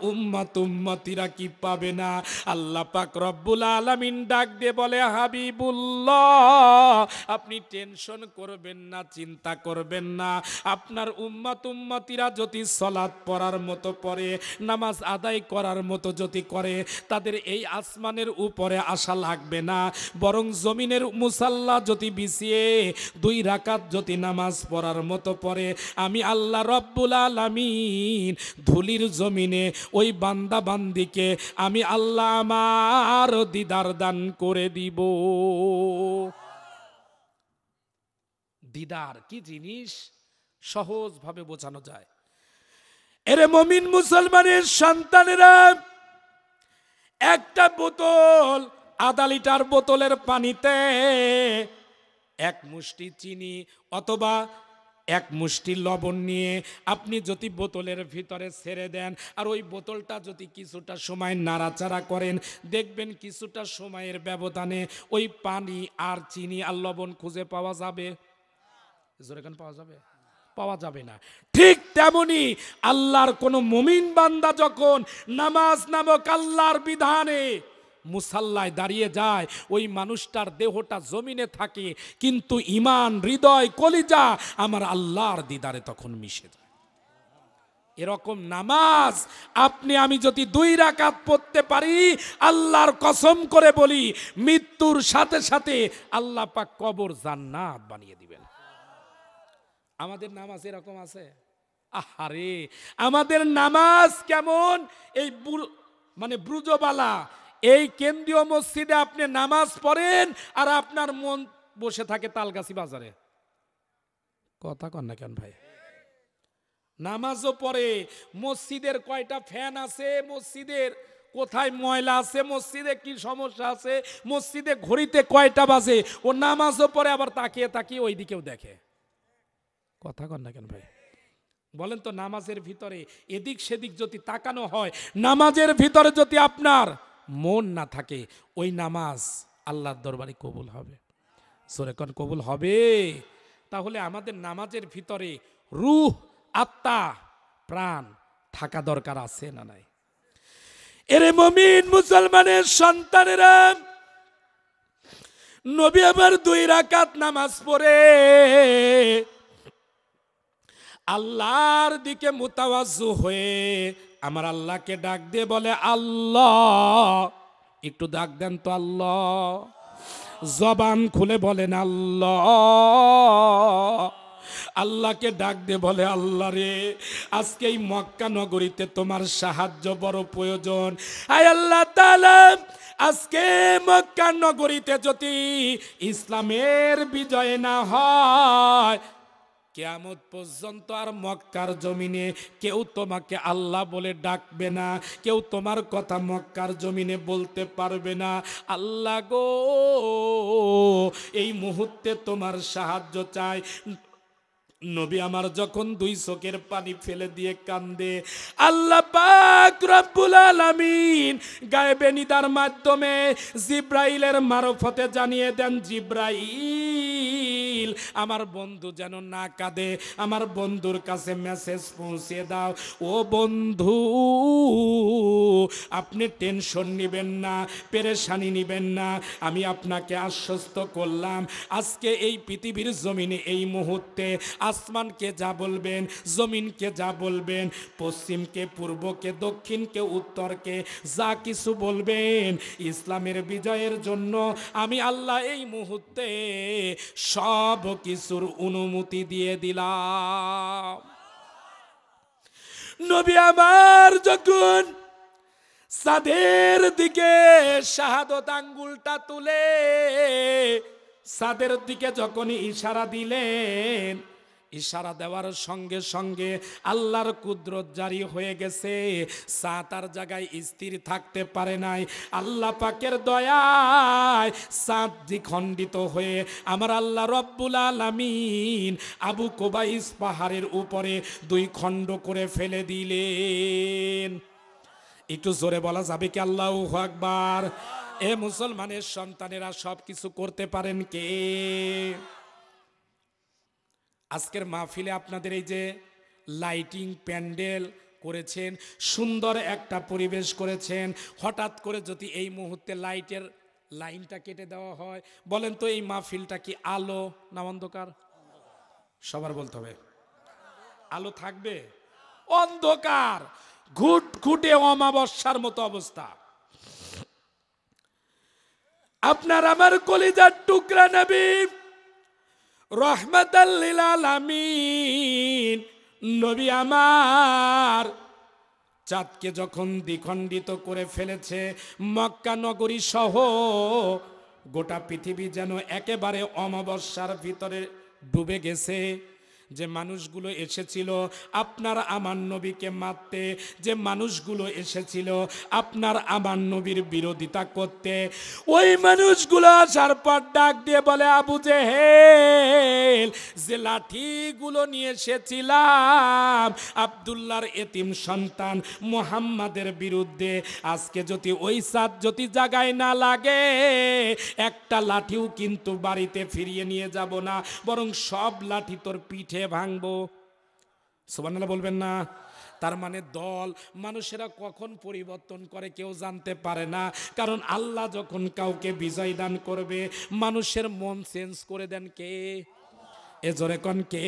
উম্মতিরা কি পাবে না? আল্লাহ পাক রব্বুল আলামিন ডাক দিয়ে বলে, হাবিবুল্লাহ, আপনি টেনশন করবেন না, চিন্তা করবেন না, আপনার উম্মতিরা যদি সালাত পড়ার মতো পড়ে, নামাজ আদায় করার মতো যদি করে, তাদের এই আসমানের উপরে আসা লাগবে না। না, বরং জমিনের মুসাল্লা যদি বিছিয়ে 2 রাকাত যদি নামাজ পড়ার মতো পড়ে, আমি আল্লাহ রব্বুল আলামিন ধুলির জমিনে ওই বান্দা বান্দিকে আমি আল্লাহ আমার দিদার দান করে দিব। দিদার কি জিনিস সহজভাবে বোঝানো যায়। এরে মুমিন মুসলমানের সন্তানেরা, একটা বোতল, 1/2 লিটার বোতলের পানিতে 1 মুষ্টি চিনি অথবা 1 মুষ্টি লবণ নিয়ে আপনি যদি বোতলের ভিতরে ছেড়ে দেন, আর ওই বোতলটা যদি কিছুটা সময় নাড়াচাড়া করেন, দেখবেন কিছুটা সময়ের ব্যবধানে ওই পানি আর চিনি আর লবণ খুঁজে পাওয়া যাবে? জোরেখান পাওয়া যাবে? পাওয়া যাবে না। ঠিক তেমনি আল্লাহর কোন মুমিন বান্দা যখন নামাজ নামক আল্লাহর বিধানে মুসাল্লায় দাঁড়িয়ে যায়, ওই মানুষটার দেহটা জমিনে থাকে, কিন্তু ঈমান, হৃদয়, কলিজা আমার আল্লাহর দিদারে তখন মিশে যায়। এরকম নামাজ আপনি আমি যদি 2 রাকাত পড়তে পারি, আল্লাহর কসম করে বলি, মৃত্যুর সাথে সাথে আল্লাহ পাক কবর জান্নাত বানিয়ে দিবেন। আমাদের নামাজ এরকম আছে? আহারে, আমাদের নামাজ কেমন! এই মানে ব্রুজবালা এই কেন্দ্রীয় মসজিদে আপনি নামাজ পড়েন আর আপনার মন বসে থাকে তালগাছি বাজারে। কথা কন না কেন ভাই? নামাজও পড়ে, মসজিদের কয়টা ফ্যান আছে, মসজিদের কোথায় ময়লা আছে, মসজিদে কি সমস্যা আছে, মসজিদে ঘড়িতে কয়টা বাজে, ও নামাজও পড়ে, আবার তাকিয়ে তাকিয়ে ওই দিকেও দেখে। কথা কন না কেন ভাই? বলেন তো, নামাজের ভিতরে এদিক সেদিক যদি তাকানো হয়, নামাজের ভিতরে যদি আপনার মন না থাকে, ওই নামাজ আল্লাহর দরবারে কবুল হবে? সরে কোন কবুল হবে? তাহলে আমাদের নামাজের ভিতরে রূহ, আত্মা, প্রাণ থাকা দরকার আছে না নাই? এরে মুমিন মুসলমানের সন্তানেরা, নবী আমার 2 রাকাত নামাজ পড়ে আল্লাহর দিকে মুতাওয়াজ্জু হয়ে আমার আল্লাহকে ডাক দিয়ে বলে, আল্লাহ। একটু ডাক দেন তো, আল্লাহ। জবান খুলে বলেন আল্লাহ। আল্লাহকে ডাক দিয়ে বলে, আল্লাহ রে, আজকে এই মক্কা নগরীতে তোমার সাহায্য বড় প্রয়োজন। আয় আল্লাহ তাআলা, আজকে মক্কা নগরীতে যদি ইসলামের বিজয় না হয়, কিয়ামত পর্যন্ত আর মক্কার জমিনে কেউ তোমাকে আল্লাহ বলে ডাকবে না, কেউ তোমার কথা মক্কার জমিনে বলতে পারবে না। আল্লাহ গো, এই মুহূর্তে তোমার সাহায্য চাই। নবী আমার যখন 2 চোখের পানি ফেলে দিয়ে কান্দে, আল্লাহ পাক রব্বুল আলামিন গায়েবে নিদার মাধ্যমে জিব্রাইলের মারফতে জানিয়ে দেন, জিব্রাইল, আমার বন্ধু যেন না কাঁদে, আমার বন্ধুর কাছে মেসেজ পৌঁছে দাও। ও বন্ধু, আপনি টেনশন নেবেন না, পেরেশানি নেবেন না, আমি আপনাকে আশ্বস্ত করলাম, আজকে এই পৃথিবীর জমিনে এই মুহূর্তে আসমানকে যা বলবেন, জমিনকে যা বলবেন, পশ্চিমকে, পূর্বকে, দক্ষিণকে, উত্তরকে যা কিছু বলবেন, ইসলামের বিজয়ের জন্য আমি আল্লাহ এই মুহূর্তে সব কিছুর অনুমতি দিয়ে দিলাম। নবী আমার যখন সাদের দিকে শাহাদত আঙ্গুলটা তুলে সাদের দিকে যখন ইশারা দিলেন, ইশারা দেওয়ার সঙ্গে সঙ্গে আল্লাহর কুদরত জারি হয়ে গেছে। সা তার জায়গায় স্থির থাকতে পারে নাই। আল্লাহ পাকের দয়ায় সাত দ্বিখণ্ডিত হয়ে আমার আল্লাহ রব্বুল আলামিন আবু কুবাইস পাহাড়ের উপরে 2 খণ্ড করে ফেলে দিলেন। একটু জোরে বলা যাবে কি আল্লাহু আকবার? এ মুসলমানের সন্তানেরা, সব কিছু করতে পারেন কে? আজকের মাহফিলে আপনাদের এই যে লাইটিং প্যান্ডেল করেছেন, সুন্দর একটা পরিবেশ করেছেন, হঠাৎ করে যদি এই মুহূর্তে লাইটের লাইনটা কেটে দেওয়া হয়, বলেন তো এই মাহফিলটা কি আলো না অন্ধকার? সবার বলতে হবে, আলো থাকবে? অন্ধকার, ঘুটঘুটে অমাবস্যার মতো অবস্থা। আপনার আমার কলিজার টুকরা নবী রহমাতাল লিল আলামিন নবী আমার চাঁদকে যখন দ্বিখণ্ডিত করে ফেলেছে, মক্কা নগরী সহ গোটা পৃথিবী যেন একেবারে অমাবস্যার ভিতরে ডুবে গেছে। যে মানুষগুলো এসেছিল আপনার আমার নবীকে মারতে, যে মানুষগুলো এসেছিল আপনার আমার নবীর বিরোধিতা করতে, ওই মানুষগুলো আসার পর ডাক দিয়ে বলে, আবু জেহেল, যে লাঠিগুলো নিয়ে এসেছিলাম আব্দুল্লাহর এতিম সন্তান মুহাম্মাদের বিরুদ্ধে, আজকে যদি ওই চাঁদ যদি জায়গায় না লাগে, একটা লাঠিও কিন্তু বাড়িতে ফিরিয়ে নিয়ে যাব না, বরং সব লাঠি তোর পিঠে ভাঙবো। সুবহানাল্লাহ বলবেন না? তার মানে দল মানুষেরা কখন পরিবর্তন করে কেউ জানতে পারে না, কারণ আল্লাহ যখন কাউকে বিজয় দান করবে মানুষের মন চেঞ্জ করে দেন কে? এ জোরে কোন কে?